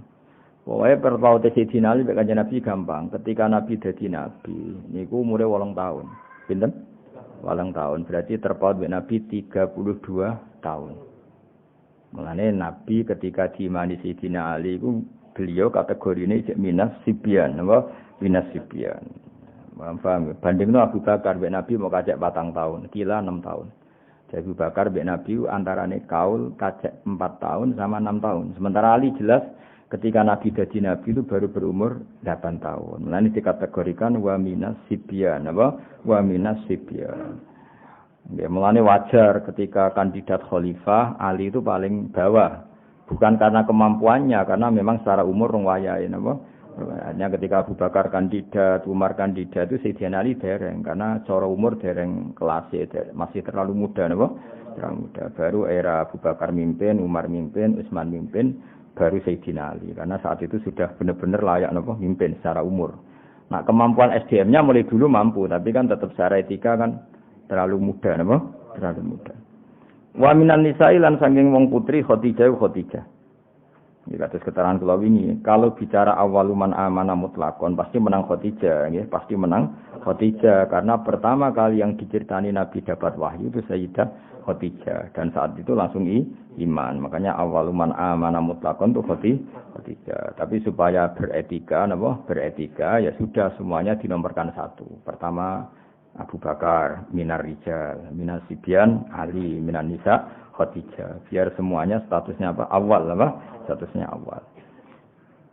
[SPEAKER 3] Pokoke perpaute Sayyidina Ali mek Kanjeng Nabi gampang ketika Nabi dadi nabi niku umure 8 tahun. Pinten? 8 tahun berarti terpaut mek Nabi 32 tahun. Mulane Nabi ketika diimani Sayyidina Ali iku beliau kategorine cek minas sibyan napa minas sibyan. Paham? Bandingno Abu Bakar mek Nabi mau kacek 4 tahun, kila 6 tahun. Jadi Abu Bakar mek Nabi antarane kaul kacek 4 tahun sama 6 tahun. Sementara Ali jelas ketika Nabi dadi nabi itu baru berumur 8 tahun. Mulane dikategorikan wa minas sibyan napa wa minas sibyan. Ya, mulane wajar ketika kandidat khalifah Ali itu paling bawah. Bukan karena kemampuannya, karena memang secara umur rong wayahe napa. Hanya ketika Abu Bakar kandidat, Umar kandidat itu Sayyidina Ali dereng karena cara umur dereng kelas masih terlalu muda napa. Terlalu muda. Baru era Abu Bakar mimpin, Umar mimpin, Utsman mimpin, baru Sayyidina Ali. Karena saat itu sudah benar-benar layak napa mimpin secara umur. Nah, kemampuan SDM-nya mulai dulu mampu, tapi kan tetap secara etika kan terlalu muda napa? Terlalu muda. Wa minan nisa'i lan saking wong putri Khadijah. Iki kados keterangan kula wingi, kalau bicara awaluman amanah mutlakon pasti menang Khadijah nggih, pasti menang Khadijah karena pertama kali yang diceritani Nabi dapat wahyu itu Sayyidah Khadijah dan saat itu langsung iman. Makanya awaluman amanah mutlakon itu Khadijah. Tapi supaya beretika napa? Beretika ya sudah semuanya dinomorkan 1. Pertama Abu Bakar, minar rijal, minas sibyan, Ali, minan nisa, Khadijah. Biar semuanya statusnya apa? Awal apa? Statusnya awal.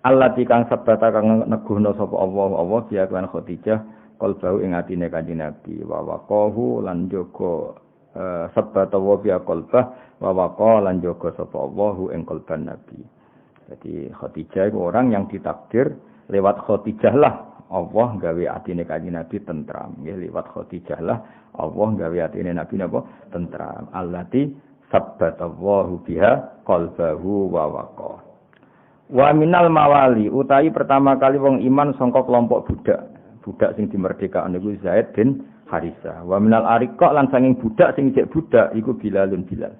[SPEAKER 3] Allati kang sabata kang neguhna sapa Allah biya kan Khadijah qalbahu ing atine Kanjeng Nabi wa waqahu lan jaga sabata wa biya qalbah wa waqa lan jaga sapa Allahu ing qalban Nabi. Jadi Khadijah itu orang yang ditakdir lewat Khadijah lah Allah gawe atine Kanjeng Nabi tentram. Nggih liwat Khadijah lah Allah gawe atine Nabi napa tentram. Allati sabbatallahu biha qalbahu wa waqa. Wa minal mawali utahi pertama kali wong iman sangka kelompok budak. Budak sing dimerdekakan niku Zaid bin Harisah. Wa minal ariqa lan sanging budak sing cek budak iku Bilalun Bilal.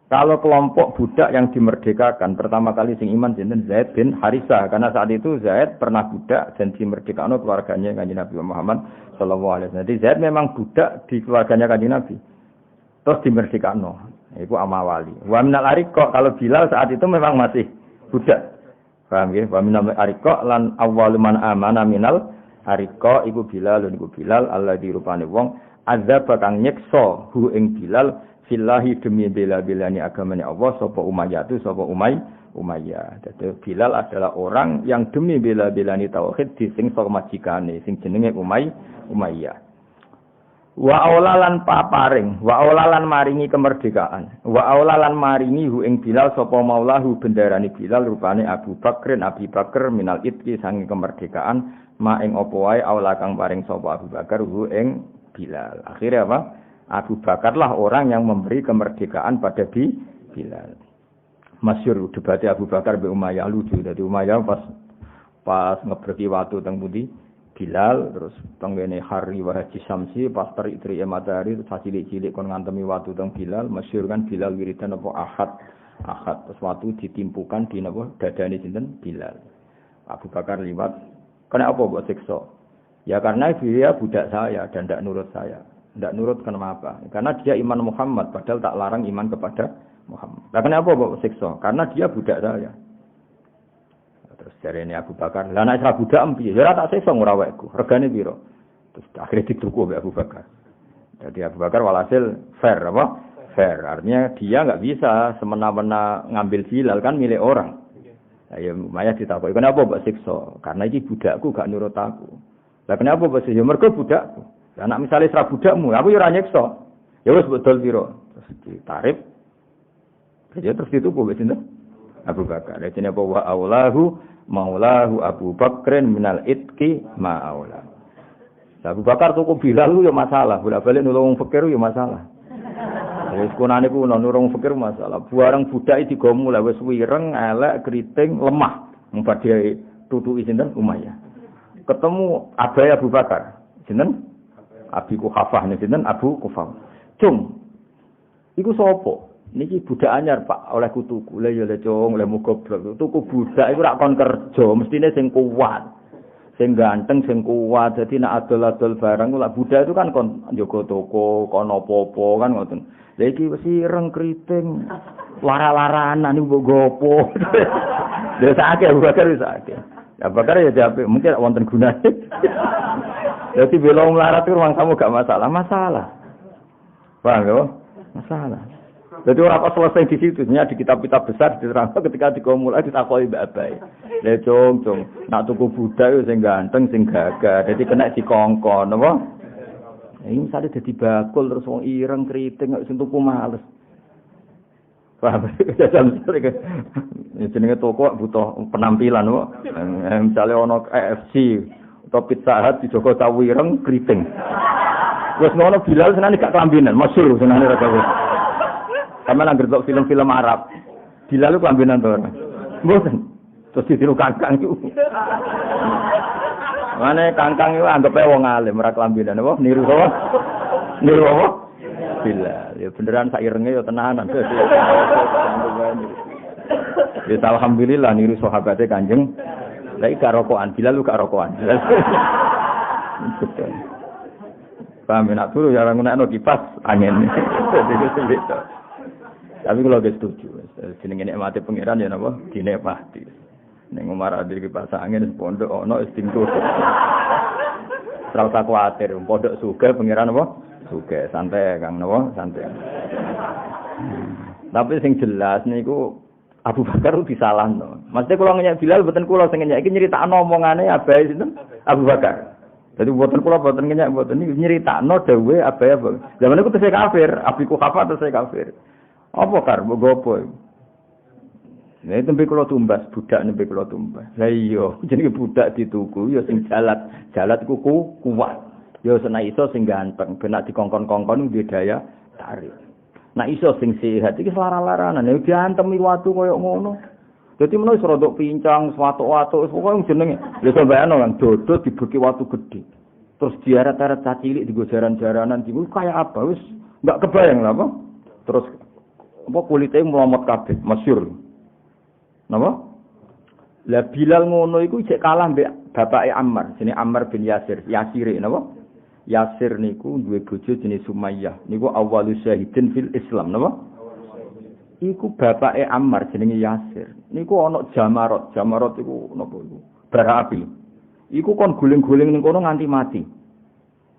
[SPEAKER 3] Kalau kelompok budak yang dimerdekakan pertama kali sing iman sinten Zaid bin Harisah karena saat itu Zaid pernah budak dan dimerdekakan oleh keluarganya Kanjeng Nabi Muhammad sallallahu alaihi wasallam. Jadi Zaid memang budak di keluarganya Kanjeng Nabi. Terus dimerdekakan. Iku amawali. Wa minal ariqa kalau Bilal saat itu memang masih budak. Paham nggih? Wa minal ariqa lan awwalu man amana minal ariqa iku Bilal alladzi rupane wong azab kang nyekso hu ing Bilal fillahi demi bela-belani agamane Allah sapa Umayyah. Jadi Bilal adalah orang yang demi bela-belani tauhid disingsa majikane sing jenenge Umayyah. Wa aulalan paparing, wa aulalan maringi kemerdekaan. Wa aulalan maringi hu ing Bilal sapa maulahu bendarani Bilal rupane Abi Bakar minal itki sange kemerdekaan ma ing apa wae aula kang paring sapa Abu Bakar hu ing Bilal. Akhirnya apa? Abu Bakarlah orang yang memberi kemerdekaan pada Bilal. Masyhur debatnya Abu Bakar be Umayyah lucu. Dadi Umayyah pas ngebreki watu teng pundi Bilal terus tenggene hari wa haji samsi pas terik-terik matahari terus cilik-cilik kon ngantemi watu teng Bilal. Masyhur kan Bilal wiridan apa ahad terus watu ditimpukan di napa dadane sinten Bilal. Abu Bakar liwat kena apa mbok siksa? Ya karena dia budak saya dan tidak nurut saya. Tidak nurut kenapa? Karena dia iman Muhammad, padahal tak larang iman kepada Muhammad. Nah, kenapa Bapak siksa? Karena dia budak saya. Terus dari ini Abu Bakar, lah nek budak empi, ya tak siksa ngurawekku. Regane piro? Terus akhirnya dituku oleh Abu Bakar. Jadi Abu Bakar walhasil fair apa? Fair. Artinya dia enggak bisa semena-mena ngambil Bilal kan milik orang. Nah, ya Umayyah ditakoki, "Kenapa Mbok siksa?" Karena iki budakku gak nurut aku. Lah kenapa Mbok siksa? Ya mergo budakku. Anak misalnya serah budakmu, aku ya ora nyekso. Ya wis betul piro. Terus ditarif. Ya terus dituku wis sinten? Abu Bakar. Dadi apa wa aulahu maulahu Abu Bakrin minal itki ma aula. Abu Bakar tuku Bilal ya masalah, bolak-balik nulung fakir ya masalah. Wis kunane ku nulung fakir masalah. Barang budak digo mulai wis wireng, elek, keriting, lemah. Mbak dia tutuki sinten Umayyah. Ketemu Abai Abu Bakar. Sinten? Abi Kuhafah nih sinten Abu Kuhafah. Cung. Iku sapa? Niki budak anyar Pak oleh kutuku. Lah ya le cung, le goblok. Tuku budak iku rak kon kerja, mestine sing kuat. Sing ganteng, sing kuat. Dadi nek adol-adol barang lak budak itu kan kon njogo toko, kon apa-apa kan ngoten. Lah iki wis ireng kriting. Lara-laranan iku mbok gopo. Lha sakake Abu Bakar wis sakake. Abu Bakar ya jawab mungkin wonten gunane. Jadi belum melarat itu ruang kamu gak masalah. Paham ya? Masalah. Jadi orang apa selesai di situ, di kitab-kitab besar diterangkan ketika mulai ditakoi Mbak Abai. Le cung, nak tuku budak itu sing ganteng, sing gagah. Jadi kena dikongkon, apa? Ini misalnya jadi bakul terus wong ireng keriting sing tuku males. Paham? Jenenge toko butuh penampilan, kok. Misalnya ono KFC atau Pizza Hut di Joko Cawireng keriting. Wes ngono Bilal senane gak kelambinan, masyhur senane ra gawe. Sampe nang ngerti film-film Arab. Bilal lu kelambinan to ora? Mboten. Terus ditiru kangkang iku. Mane kangkang iku anggape wong alim ora kelambinan apa niru apa? Niru apa? Bilal. Ya beneran sak irenge ya tenanan. Ya alhamdulillah niru sahabate Kanjeng. Lagi gak rokokan, Bilal lu gak rokokan. Betul. Paham nak turu ya orang nak kipas angin. Tapi kalau gak setuju, jenenge nikmate pangeran ya napa? Dinikmati. Ning Umar adir kipas angin pondok ono istimtu. Ora usah kuwatir, pondok sugih pangeran apa? Sugih, santai Kang napa? Santai. Tapi sing jelas niku Abu Bakar itu disalahno. Maksudnya kalau ngeyak Bilal mboten kula sing ngeyak iki nyritakno omongane Abai sinten? Abu Bakar. Dadi mboten kula mboten ngeyak mboten niki nyritakno dawuhe Abai. Zaman iku tesih kafir, Abi Kuhafah tesih kafir. Apa kar mbok gopo? Nek tembe kula tumbas, budak nembe kula tumbas. Lah iya, jenenge budak dituku ya sing jalat kuku kuat. Ya senai iso sing ganteng, ben nek dikongkon-kongkon duwe daya tarik. Nah iso sing sehat iki lara-laranan nek diantemi watu koyo ngono. Dadi menawa rodok pincang, watuk-watuk, pokoke jenenge. Lha sampeyan kan dodot dibeki watu gede. Terus diaret-aret cacilik digo jaran-jaranan digo kayak apa wis enggak kebayang lah apa. Terus apa kulite mlomot kabeh, masyhur. Napa? Lah Bilal ngono iku cek kalah mbek bapake Ammar, jenenge Ammar bin Yasir. Yasire napa? Yasir niku duwe bojo jenenge Sumayyah. Niku awwalu syahidin fil Islam napa? Iku bapake Ammar jenenge Yasir. Niku ana Jamarot. Jamarot iku napa iku? Bara api. Iku kon guling-guling ning kono nganti mati.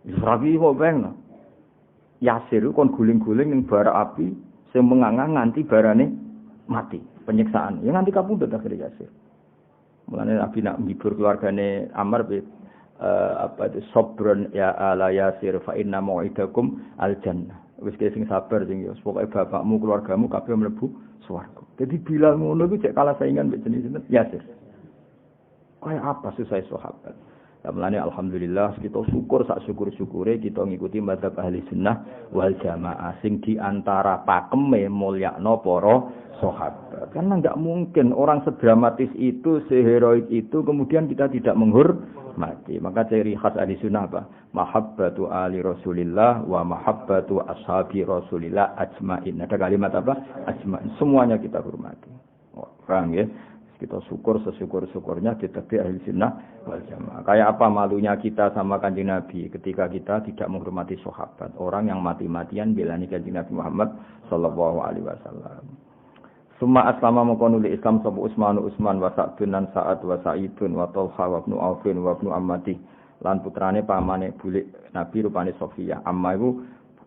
[SPEAKER 3] Wis rapi kok beng. Yasir iku kon guling-guling ning bara api sing mengangang nganti barane mati. Penyiksaan. Ya nganti kapundhut akhire Yasir. Mulane Nabi nak ngibur keluargane Ammar apa itu sabron ya ala Yasir fa inna mau'idakum al jannah. Wis sing sabar sing ya pokoke bapakmu keluargamu kabeh mlebu swarga. Dadi Bilal ngono iku cek kalah saingan mbek jenis sinten Yasir. Kayak apa susah sahabat. Ya mulane alhamdulillah kita syukur sak syukur-syukure kita ngikuti mazhab ahli sunnah wal jamaah sing di antara pakeme mulyakno para sahabat. Karena enggak mungkin orang sedramatis itu, seheroik itu kemudian kita tidak menghormati. Maka ciri khas ahli sunnah apa? Mahabbatu ali Rasulillah wa mahabbatu ashabi Rasulillah ajmain. Ada kalimat apa? Ajmain. Semuanya kita hormati. Paham ya? Kita syukur sesyukur-syukurnya kita di ahli sunnah wal jamaah. Kayak apa malunya kita sama Kanjeng Nabi ketika kita tidak menghormati sahabat. Orang yang mati-matian belani Kanjeng Nabi Muhammad sallallahu alaihi wasallam. Summa aslama maqanul Islam sabu Utsman wa Sa'dun lan Sa'ad wa Sa'idun wa Talha wa Ibnu Aufin wa Ibnu Ammati lan putrane pamane bulik Nabi rupane Sofia. Amma iku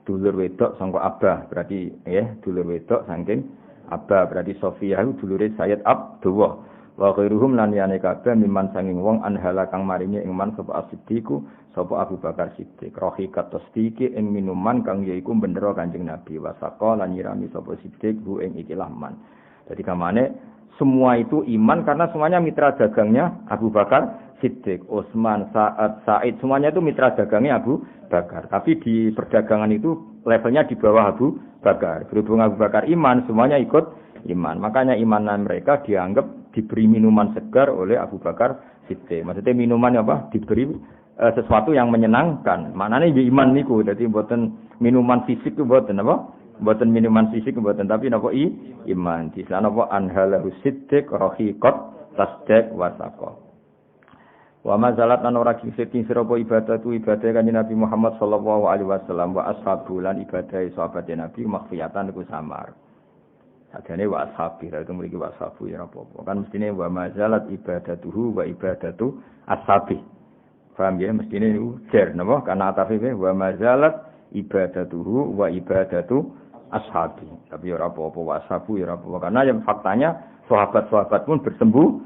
[SPEAKER 3] dulur wedok sangka Abah, berarti dulur wedok saking Abah, berarti Sofia iku dulure Sayyid Abdullah. Wa ghairuhum lan liyane kabeh miman sanging wong anhala kang maringi ing man sapa As-Siddiqu sapa Abu Bakar Siddiq. Rohikat tasdiki ing minuman kang yaiku bendera Kanjeng Nabi. Wasaqa lan nyirami sapa Siddiq hu ing ikilah man. Jadi kamane semua itu iman karena semuanya mitra dagangnya Abu Bakar Siddiq, Utsman, Sa'ad, Sa'id, semuanya itu mitra dagangnya Abu Bakar. Tapi di perdagangan itu levelnya di bawah Abu Bakar. Berhubung Abu Bakar iman, semuanya ikut iman. Makanya imanan mereka dianggap diberi minuman segar oleh Abu Bakar Siddiq. Maksudnya minuman apa? Diberi sesuatu yang menyenangkan. Maknanya iman niku. Jadi mboten minuman fisik itu mboten apa? Mboten minuman fisik mboten tapi napa iman. Di sana apa anhalahu Siddiq rahiqat tasdiq wasaqa. Wa mazalat lan ora kisih sira apa ibadah Kanjeng Nabi Muhammad sallallahu alaihi wasallam wa ashabu lan ibadah sahabat Nabi makhfiyatan iku samar. Sadene wa ashabi itu mriki wa ashabu ya apa-apa. Kan mestine wa mazalat ibadatuhu wa ibadatu ashabi. Paham ya mestine niku jer napa kana atafe wa mazalat ibadatuhu wa ibadatu ashabi. Tapi ya apa-apa wa ashabu ya apa-apa. Karena yang faktanya sahabat-sahabat pun bersembuh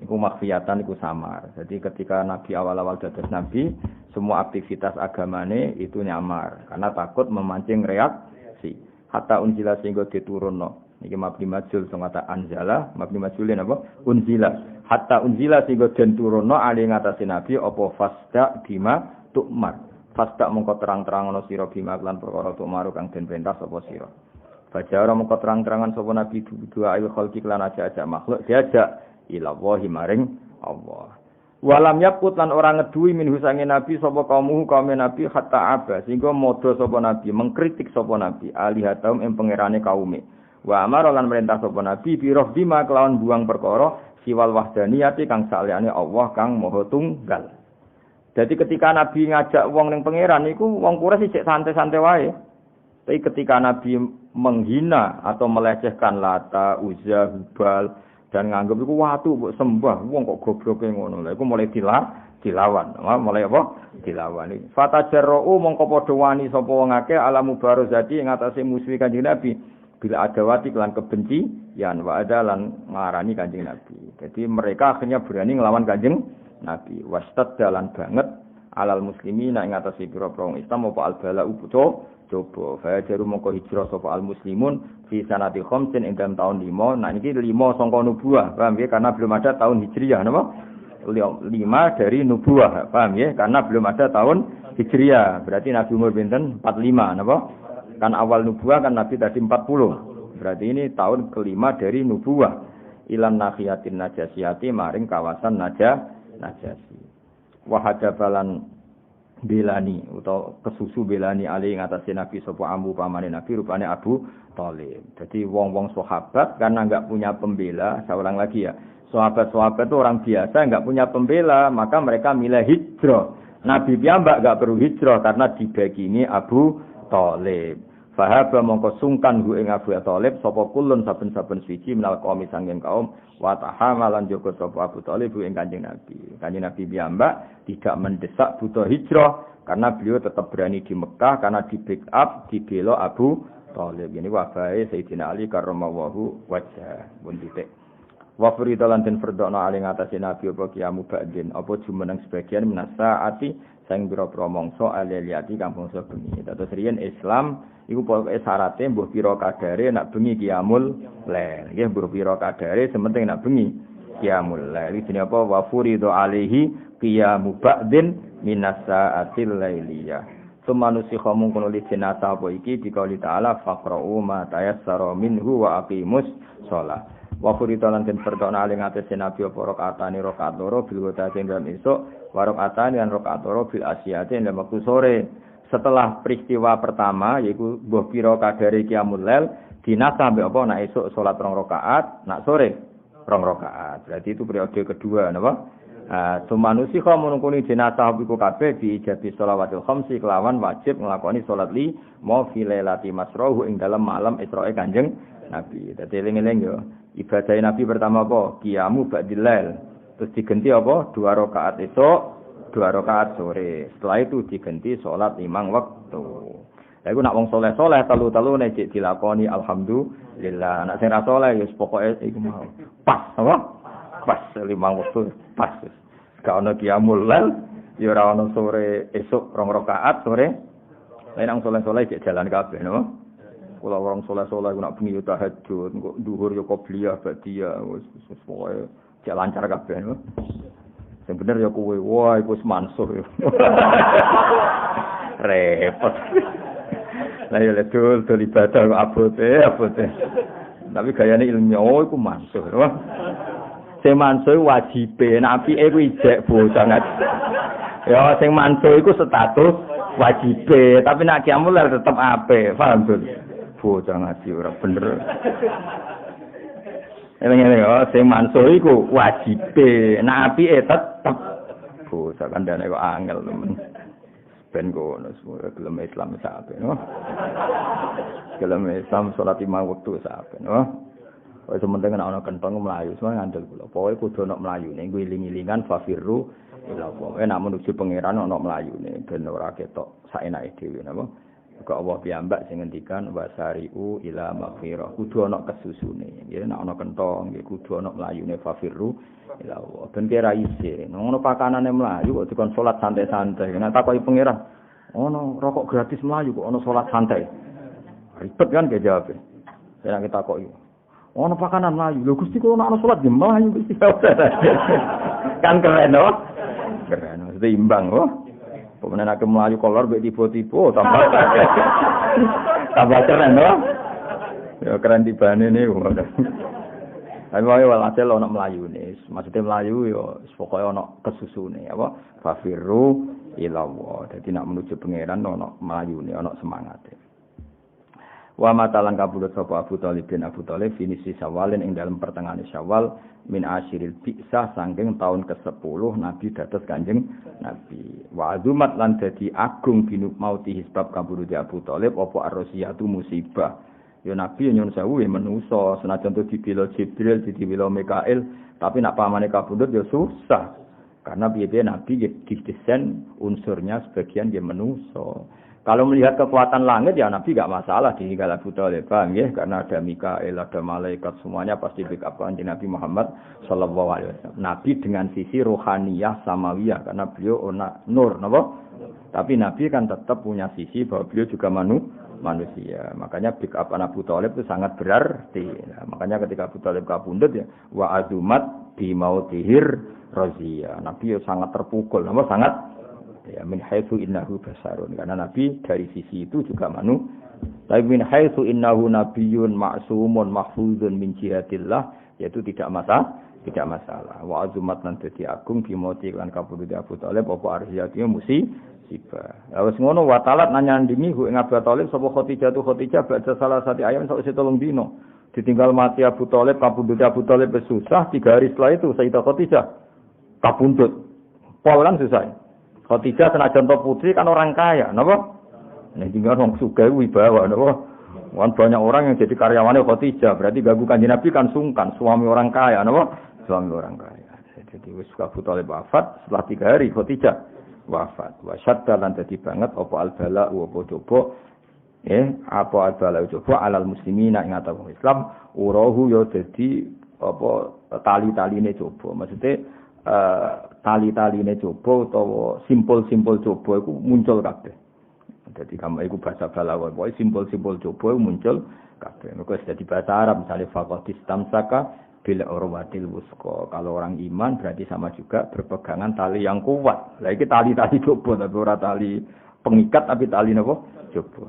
[SPEAKER 3] iku makhfiyatan iku samar. Jadi ketika Nabi awal-awal dados Nabi, semua aktivitas agamane itu nyamar karena takut memancing reaksi. Hatta unzila sehingga diturunno. Niki mabni majul sing kata anzala, mabni majulin apa? Unzila. Hatta unzila sehingga den turunno ali ngatasi Nabi apa fasda bima tu'mar. Fasda mongko terang-terangono sira bima lan perkara tu'maru kang den perintah sapa sira. Fajara mongko terang-terangan sapa Nabi dua ayu khalqi lan aja-aja makhluk diajak ila wahi maring Allah. Walam yakut lan orang ngeduwi minhu sange Nabi sapa kaum Nabi hatta aba sehingga modho sapa Nabi mengkritik sapa Nabi alihatum ing pangerane kaume. Wa amara lan merintah sapa Nabi bi rahdima kelawan buang perkara siwal wahdaniyati kang saliyane Allah kang maha tunggal. Jadi ketika Nabi ngajak wong ning pangeran niku wong Quraisy sik santai-santai wae. Tapi ketika Nabi menghina atau melecehkan Lata, Uzza, Hubal dan nganggep iku watu mbok sembah wong kok gobloke ngono lha iku mulai dilawan mulai apa dilawani fatajarru mongko padha wani sapa wong akeh alamu barozati ing atase musuh Kanjeng Nabi bila adawati kelan kebencian wa adalan ngarani Kanjeng Nabi. Jadi mereka akhirnya berani ngelawan Kanjeng Nabi wastad dalan banget alal muslimina ing atase pira-pira wong Islam apa albala coba fajaru mongko hijrah sapa al muslimun fi sanati khamsin ing dalam tahun 5. Nah niki 5 sangka nubuwah, paham ya? Karena belum ada tahun hijriyah napa? 5 dari nubuwah, paham ya? Karena belum ada tahun hijriyah. Berarti Nabi umur pinten? 45 napa? Kan awal nubuwah kan Nabi tadi 40. Berarti ini tahun kelima dari nubuwah. ilan nahiyatin najasiyati maring kawasan najasi. Wa hadabalan belani utawa kesusu belani ali ngatasi Nabi sapa ambu pamane Nabi rupane Abu Thalib. Jadi wong-wong sahabat karena enggak punya pembela, saya ulang lagi ya. Sahabat-sahabat itu orang biasa enggak punya pembela, maka mereka milih hijrah. Nabi piyambak enggak perlu hijrah karena dibagini Abu Thalib. Fahaba mongko sungkan hu ing Abu Thalib sapa kulun saben-saben suci minal qaum sanging kaum wa tahamalan joko sapa Abu Thalib ing Kanjeng Nabi. Kanjeng Nabi piyambak tidak mendesak butuh hijrah karena beliau tetap berani di Mekah karena di backup dibela Abu Thalib. Ini wafahe Sayyidina Ali karramallahu wajhah. Pun titik. Wa furidalan den fardana ali ngatasi Nabi apa kiamu ba'din apa jumeneng sebagian minasaati sang pira-pira mangsa aliyati kang bangsa bengi. Dados riyen Islam iku pokoke syarate mbuh pira kadare nak bengi qiyamul lail. Nggih mbuh pira kadare sementing nak bengi qiyamul lail. Iki jenenge apa? Wa furidu alaihi qiyamu ba'din minasaatil lailiyah. Sumanusikha mungkun li jenazah apa iki dikauli ta'ala faqra'u ma tayassara minhu wa aqimus shalah. Wa furidu lan den fardana ali ngatese Nabi apa rakaatane rakaat loro bil wadati dalam esuk wa rakaatane lan rakaat loro bil asyati dalam waktu sore. Setelah peristiwa pertama yaitu mbuh pira kadare qiyamul lail dinasah mbek apa nak esuk salat 2 rakaat, nak sore 2 rakaat. Berarti itu periode kedua napa? Sumanusi kok menungkuni jenazah iku kabeh diijabi shalawatul khamsi kelawan wajib nglakoni salat li mau fi lailati masrahu ing dalam malam Isra'e Kanjeng Nabi. Dadi eling-eling yo, ibadah Nabi pertama apa? Qiyamu ba'dil lail. Terus diganti apa? 2 rakaat esuk, 2 rakaat sore. Setelah itu diganti salat 5 waktu. Lah iku nak wong saleh-saleh telu-telu nek dilakoni alhamdulillah. Nak sing ra saleh ya pokoke iku mau. Pas apa? Pas 5 waktu pas. Gak ono qiyamul lail, ya ora ono sore esuk 2 rakaat sore. Lah nang saleh-saleh cek jalan kabeh no. Kula wong saleh-saleh nak bengi tahajud, kok dhuwur ya qobliyah ba'diyah wis pokoke cek lancar kabeh no. Sing bener ya kowe, wah iku wis mansur. Repot. Lah ya ledul ibadah kok abote. Tapi gayane ilmiah oh iku mansur. Wah. Sing mansur wajibe, nek apike kuwi ijek bocah. Ya sing mansur iku status wajibe, tapi nek qiyamul lail tetep apik, paham tuh? Bocah ngaji ora bener. Eleng-eleng oh sing mansur iku wajibe, nek apike tetep bocah kandhane kok angel temen. Ben ngono semua gelem Islam sape no. Gelem Islam salat 5 wektu sape no. Wis sementing ana kentong mlayu semua ngandel kula. Pokoke kudu ana mlayune, ngiling-ilingan fafirru ila Allah. Nek menuju pangeran ana mlayune ben ora ketok saenake dhewe napa. Kok Allah piyambak sing ngendikan wasari'u ila maghfirah. Kudu ana kesusune. Ya nek ana kentong nggih kudu ana mlayune fafirru ila Allah. Ben kira isi. Ngono pakanane mlayu kok dikon salat santai-santai. Nek takoki pangeran, ono rokok gratis mlayu kok ono salat santai. Ribet kan ge jawabe. Nek kita takoki ono pakanan mlayu. Lho Gusti kok ono salat nggih mlayu Gusti. Kan keren no? Keren. Mesti imbang kok. Pemenan aku mlayu kolor mbek tiba-tiba tambah keren no? Ya keren tibane niku. Tapi wae walhasil ono mlayune. Maksudnya mlayu ya pokoke ono kesusune apa? Fafirru ila Allah. Dadi nak menuju pangeran ono mlayune, ono semangate. Wa matalan kabulut sapa Abu Thalib bin Abu Thalib finisi Syawalin ing dalam pertengahan Syawal min asyiril bi'sah saking tahun ke-10 Nabi dados Kanjeng Nabi. Wa azumat lan dadi agung binu mauti sebab kabulut Abu Thalib apa arrosiyatu musibah. Ya Nabi nyuwun sewu ya manusa senajan to dibela Jibril dibela Mikail tapi nak pamane kabundut ya susah. Karena piye-piye Nabi didesain unsurnya sebagian ya manusa. Kalau melihat kekuatan langit ya Nabi enggak masalah ditinggal Abu Thalib, paham ya? Karena ada Mikail, ada malaikat semuanya pasti backup Kanjeng Nabi Muhammad sallallahu alaihi wasallam. Nabi dengan sisi rohaniyah samawiyah karena beliau nur, napa? Tapi Nabi kan tetap punya sisi bahwa beliau juga manusia. Makanya backup Abu Thalib itu sangat berarti. Nah, makanya ketika Abu Thalib kabundut ya wa azumat bi mautihir razia. Nabi ya sangat terpukul, napa sangat ya min haitsu innahu basarun karena Nabi dari sisi itu juga tapi min haitsu innahu nabiyyun ma'sumun mahfuzun min jihatillah yaitu tidak masalah. Wa azumat lan dadi agung bimoti lan kapundhut Abu Thalib apa arziyati musibah. Ya wis ngono wa talat nanyandingi ing Abu Thalib sapa Khadijah baca salah satu ayam sakwise 3 dina. Ditinggal mati Abu Thalib, kapundhut Abu Thalib susah 3 hari setelah itu Sayyidah Khadijah kapundhut. Pol kan susah. Khadijah senajan putri kan orang kaya, napa? Nek tinggal wong sugih wibawa napa? Wan banyak orang yang jadi karyawannya Khadijah, berarti ganggu Kanjeng Nabi kan sungkan, suami orang kaya, napa? Suami orang kaya. Jadi wis Abu Thalib wafat setelah 3 hari Khadijah wafat. Wa syadda lan dadi banget apa al-bala apa coba apa al-bala coba alal muslimina ing atau Islam urahu ya dadi apa tali-taline coba. Maksudnya tali-taline coba utawa simpul-simpul coba iku muncul kabeh. Dadi kamu iku bahasa balaghah, pokoke simpul-simpul coba muncul kabeh. Mergo dadi bahasa Arab misalnya faqatis tamsaka bil urwatil wusqa. Kalau orang iman berarti sama juga berpegangan tali yang kuat. Lah iki tali-tali coba tapi ora tali pengikat tapi tali napa? Coba.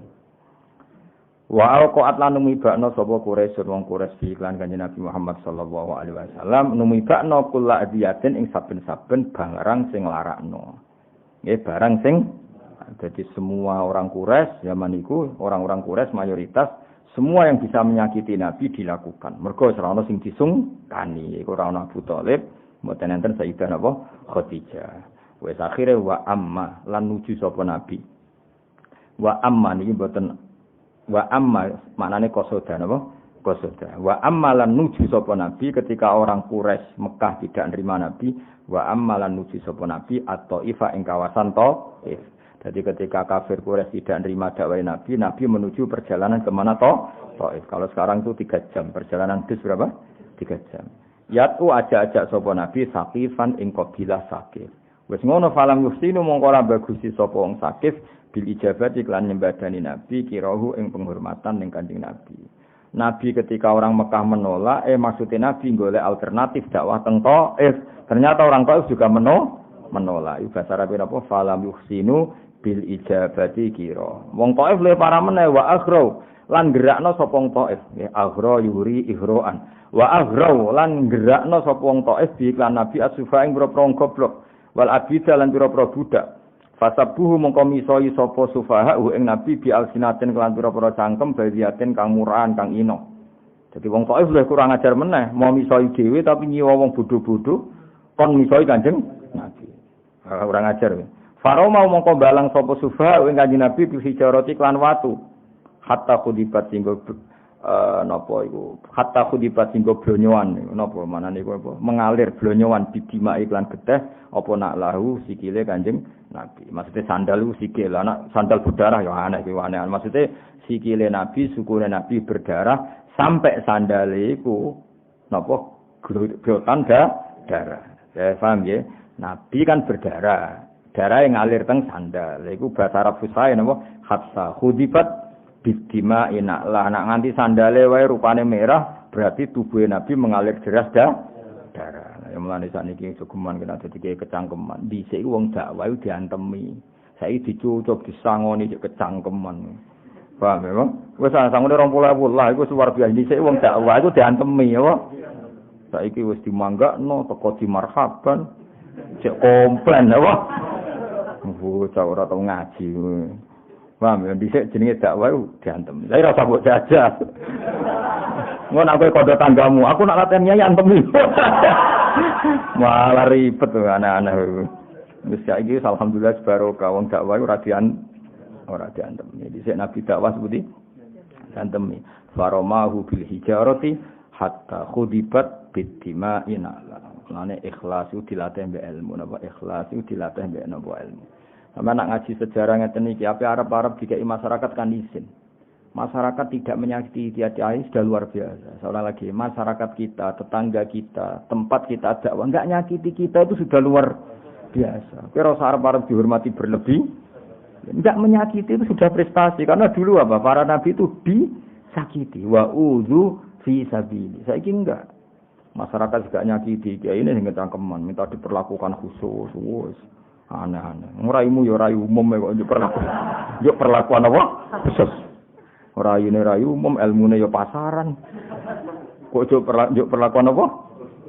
[SPEAKER 3] Wa alqaat lan numibakna sapa Quraisy wong Quraisy iklan Kanjeng Nabi Muhammad sallallahu alaihi wasallam numibakna kula adiyatin ing saben-saben barang sing larakno. Nggih barang sing jadi semua orang Quraisy zaman itu orang-orang Quraisy mayoritas semua yang bisa menyakiti Nabi dilakukan. Mergo ora ana sing disungkani, iku ora ana Abu Thalib, mboten enten Sayyidah napa Khadijah. Wis akhire wa amma lan nuju sapa Nabi. Wa amma niki mboten wa amma maknane qasoda napa? Qasoda. Wa amma lan nuju sapa Nabi ketika orang Quraisy Mekah tidak nerima Nabi, wa amma lan nuju sapa Nabi at-Thaifah ing kawasan Thaif. Jadi ketika kafir Quraisy tidak nerima dakwah Nabi, Nabi menuju perjalanan kemana Thaif. Kalau sekarang itu 3 jam, perjalanan bis berapa? 3 jam. Yatu ajak-ajak sapa Nabi Saqifan ing kabilah Saqif. Wis ngono falam yusinu mongko ora bagusi sapa wong Saqif bil ijabati lan nyembadani Nabi kirahu ing penghormatan ning Kanjeng Nabi. Nabi ketika orang Mekah menolak, maksudnya Nabi golek alternatif dakwah teng Thaif. Ternyata orang Thaif juga menolak. Iku bahasa Arab apa? Falam yusinu bil ijabati kira. Wong Thaif le para meneh wa aghraw lan gerakno sapa wong Thaif. Nggih aghra yuri ihroan. Wa aghraw lan gerakno sapa wong Thaif bi iklan Nabi asufa ing boro goblok. Wal abida lan boro budak. Fasabuhu mongko misoi sapa sufaha ing Nabi bi alsinaten kelan boro cangkem badiaten kang murahan kang ino. Jadi wong Thaif luwih kurang ajar meneh, mau misoi dhewe tapi nyiwa wong bodho-bodho kon misoi Kanjeng Nabi. Kurang ajar. Faro mau mongko balang sapa sufa ing Kanjeng Nabi bi hijarati klan watu. Hatta kudibat singgo napa iku? Hatta kudibat singgo blonyoan napa manane iku apa? Mengalir blonyoan didima iklan geteh apa nak lahu sikile Kanjeng Nabi. Maksudnya sandal ku sikil, anak sandal berdarah ya aneh iki aneh. Maksudnya sikile Nabi, sukune Nabi berdarah sampai sandale iku napa grotan darah. Saya paham ya. Nabi kan berdarah. Darah yang ngalir teng sandal. Iku bahasa Arab Fusai napa? Hatta khudibat bidima inaklah. Nak nganti sandale wae rupane merah, berarti tubuh Nabi mengalir deras darah. Yang mulane sakniki sugeman kena dadi kecangkeman. Dhisik wong dakwah diantemi. Saiki dicucuk disangoni kecangkeman. Paham ya, Bang? Wis sangone 20.000 lah iku luar biasa. Dhisik wong dakwah iku diantemi ya, saiki wis dimanggakno teko di marhaban. Cek komplain apa? Bocah ora tau ngaji. Paham ya dhisik jenenge dakwah diantem. Lah ora usah mbok jajal. Ngono aku kodo tanggamu, aku nak latihan nyai antem. Malah ribet aneh-aneh. Wis saiki alhamdulillah barokah wong dakwah ora diantem. Dhisik Nabi dakwah seperti diantem. Faromahu bil hijarati hatta khudibat bidima'ina. Lane ikhlas itu dilatih mbek ilmu napa ikhlas itu dilatih mbek napa ilmu. Sampe nak ngaji sejarah ngeten iki ape Arab-Arab dikai masyarakat kan izin. Masyarakat tidak menyakiti tiada sudah luar biasa. Seorang lagi masyarakat kita, tetangga kita, tempat kita dakwah enggak nyakiti kita itu sudah luar biasa. Kira Arab-Arab dihormati berlebih, enggak menyakiti itu sudah prestasi karena dulu apa para nabi itu disakiti wa udzu fi sabili. Saiki enggak. Masyarakat juga nyakiti, kayak ini yang kecangkeman, minta diperlakukan khusus, aneh-aneh. Raimu ya rayu umum kok yo perlakuan apa? Khusus. Rayu umum, ilmune ya pasaran. Kok juk perlakuan apa?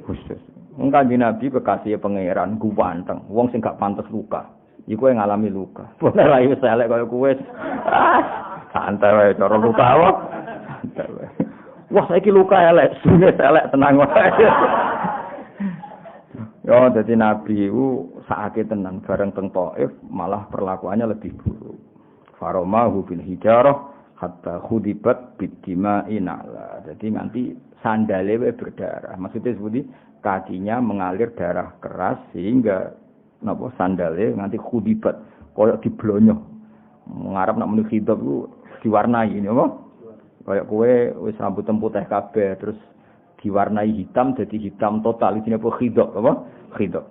[SPEAKER 3] Khusus. Wong Kanjeng Nabi kekasih pangeran ganteng, wong sing gak pantes luka. Iku yang ngalami luka. Boleh ra wis elek kaya kowe. Santai wae cara luka wae. Santai wae. Wah saiki luka elek, sune elek tenang wae. Yo dadi Nabi iku sakake tenan bareng teng Thaif malah perlakuannya lebih buruk. Faromahu bil hijarah hatta khudibat bidima'in ala. Jadi nanti sandale berdarah. Maksudnya seperti kakinya mengalir darah keras sehingga napa sandale nanti khudibat koyo diblonyo. Ngarep nak muni khidab ku diwarnai ini apa? Kayak kowe wis rambut putih kabeh terus diwarnai hitam jadi hitam total iki apa khidab apa? Khidab.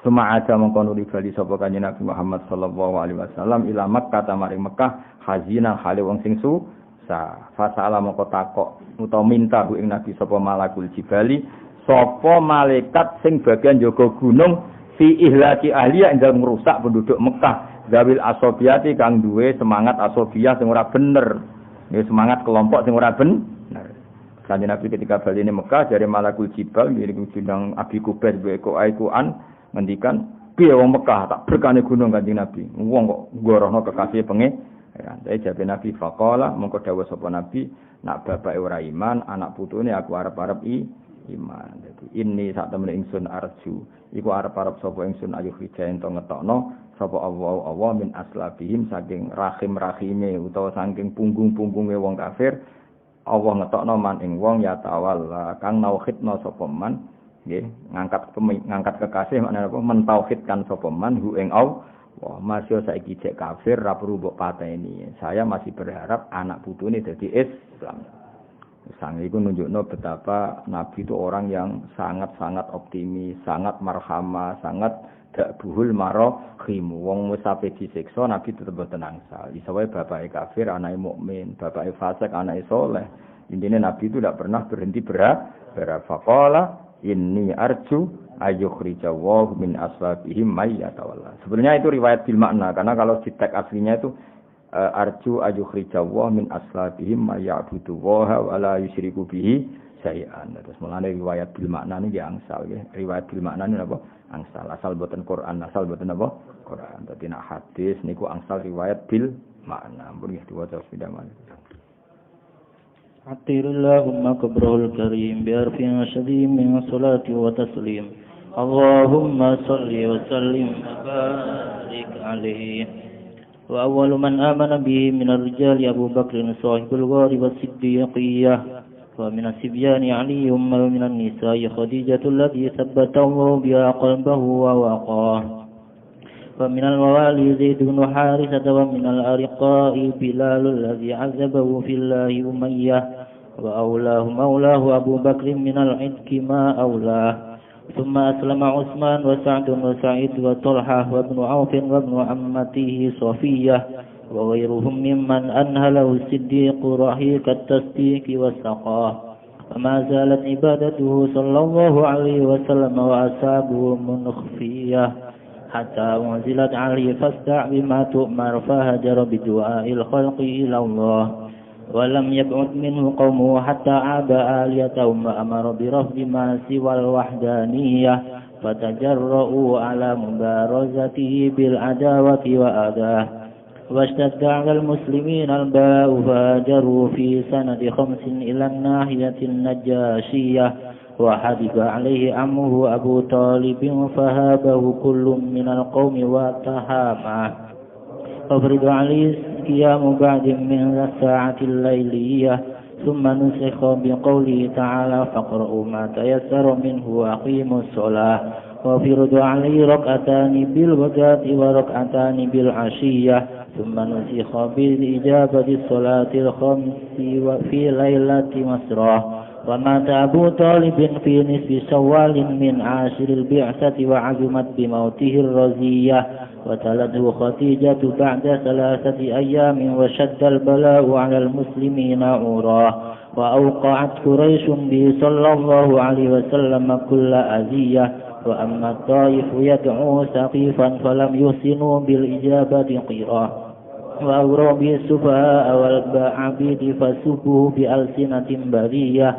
[SPEAKER 3] Suma'ata mengkono bali sapa kanjeng Nabi Muhammad sallallahu alaihi wasallam ila Makkah maring Mekah hazina hale wong sing susah. Fasala mengko takok utawa minta ku ing Nabi sapa malakul jibali sapa malaikat sing bagian jaga gunung fi ihlaki ahliya ing merusak penduduk Mekah zawil asobiyati kang duwe semangat asobiyah sing ora bener. Ya semangat kelompok sing ora bener. Kanjeng Nabi ketika bali ning Mekah jare malakul jibal ngiring undang Abi Kubais beko aikuan ngendikan piye wong Mekah tak berkane gunung Kanjeng Nabi. Wong kok ngorono kekasih pangeran. Dadi jabe Nabi faqala mengko dawuh sapa Nabi nak bapake ora iman, anak putune aku arep-arep iman. Dadi ini sak temene ingsun arju. Iku arep-arep sapa ingsun ayu hijaen to ngetokno sapa Allah min aslabihim saking rahim-rahime utawa saking punggung-punggunge wong kafir. Allah ngetokno man ing wong ya tawalla kang nauhidna sapa man nggih ngangkat kekasih maknane apa mentauhidkan sapa man hu ing Allah. Wah, masih saiki cek kafir ra perlu mbok pateni. Saya masih berharap anak putune dadi Islam. Sang iku nunjukno betapa Nabi itu orang yang sangat-sangat optimis, sangat marhamah, sangat dak buhul marahim. Wong wis sampe disiksa Nabi tetep boten angsal. Iso wae bapake kafir, anake mukmin, bapake fasik, anake saleh. Intine Nabi itu tidak pernah berhenti berfaqala inni arju ayyukhrijawahu min ashabihim may yatawalla. Sebenarnya itu riwayat bil makna karena kalau di teks aslinya itu arju ayyukhrijawahu min ashabihim may ya'budu wa la yusyriku bihi syai'an. Terus mulane riwayat bil makna niki angsal nggih. Riwayat bil makna niku napa? Angsal. Asal boten Quran, asal boten apa? Quran. Dadi nek hadis niku angsal riwayat bil makna. Ampun nggih diwaca sepidaman.
[SPEAKER 1] عطر اللهم كبره الكريم بأرف شديد من صلاة وتسليم اللهم صل وسلم وبارك عليه وأول من آمن به من الرجال أبو بكر صاحب الغار والصديقية ومن الصبيان علي ومن النساء خديجة التي ثبت الله بها قلبه ووقاه ومن الموالي زيد بن حارثة ومن الأرقاء بلال الذي عذبه في الله أمية وأولاه مولاه أبو بكر من العتق ما أولاه ثم أسلم عثمان وسعد وسعيد وطلحة وابن عوف وابن عمته صفية وغيرهم ممن أنهله الصديق رحيق التصديق والسقاه وما زالت عبادته صلى الله عليه وسلم وأصحابه منخفية حتى أنزلت عليه فاصدع بما تؤمر فهجر بدعاء الخلق إلى الله ولم يبعد منه قومه حتى عاب آليتهم وأمر برفض ما سوى الوحدانية فتجرؤوا على مبارزته بالعداوة وأذاه واشتد على المسلمين البلاء فهاجروا في سنة 5 إلى الناحية النجاشية وحدث عليه عمه أبو طالب فهابه كل من القوم وتهامه وفرض عليه قيام بعد من الساعة الليلية ثم نسخ بقوله تعالى فاقرؤوا ما تيسر منه وأقيموا الصلاة وفرض عليه ركعتان بالغداة وركعتان بالعشية ثم نسخ بالإجابة الصلاة الخمس في ليلة مسراه ومات أبو طالب في نصف شوال من عاشر البعثة وعزمت بموته الرزية وتلته خديجة بعد 3 أيام وشد البلاء على المسلمين عوراه وأوقعت قريش به صلى الله عليه وسلم كل أذية وأما الطائف يدعو سقيفا فلم يحسنوا بالإجابة قيراه وأغروا به السفهاء والعبيد فسبوا بألسنة بذية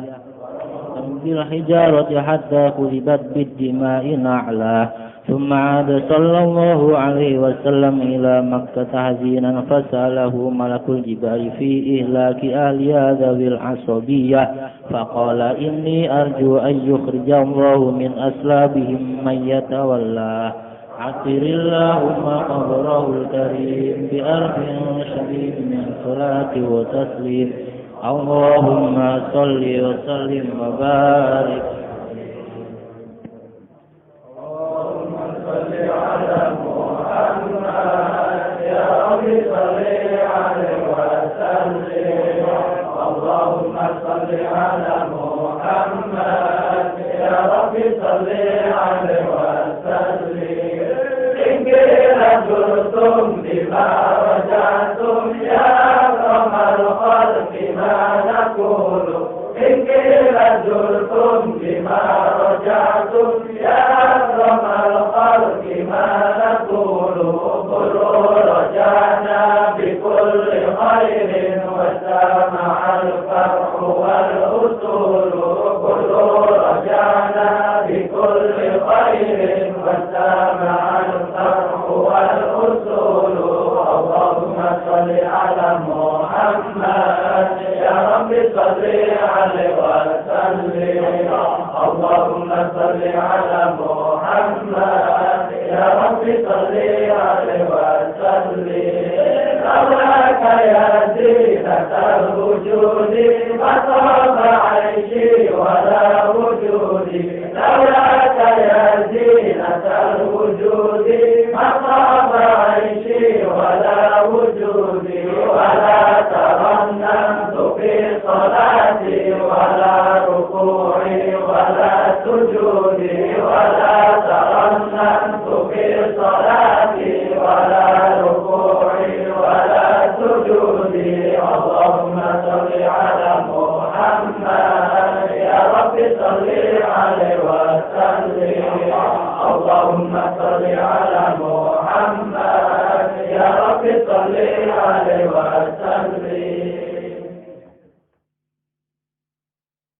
[SPEAKER 1] بالحجارة حتى كذبت بالدماء نعلا. ثم عاد صلى الله عليه وسلم إلى مكة حزينا فسأله ملك الجبال في إهلاك أهلها ذوي العصبية فقال إني أرجو أن يخرج الله من أسلابهم من يتولاه. عطر اللهم قبره الكريم بألف شديد من صلاة وتسليم. اللهم صل وسلم وبارك.
[SPEAKER 4] اللهم صل على محمد يا رب صل عليه وسلم. اللهم صل على محمد يا رب صل عليه وسلم. إن زرتم بما رجعتم يا أكرم الخلق ما نقول. إن زرتم بما رجعتم يا أكرم الخلق ما نقول. قلوا رجعنا بكل خير وسامع الفرح والأصول. قلوا رجعنا بكل خير وسامع الفرح والأصول. اللهم صل على محمد يا رب صل عليه وسلم. اللهم صل على محمد يا رب صل عليه وسلم. لولاك يا زينة الوجود ما طاب عيشي ولا وجودي. لولاك يا زينة الوجود ما طاب عيشي ولا وجودي. ولا ترنمت في صلاتي ولا ركوعي ولا سجودي. ولا ترنمت في صلاتي ولا ركوعي ولا سجودي. اللهم صل على محمد يا رب صل عليه وسلم. اللهم صل على محمد يا رب صل عليه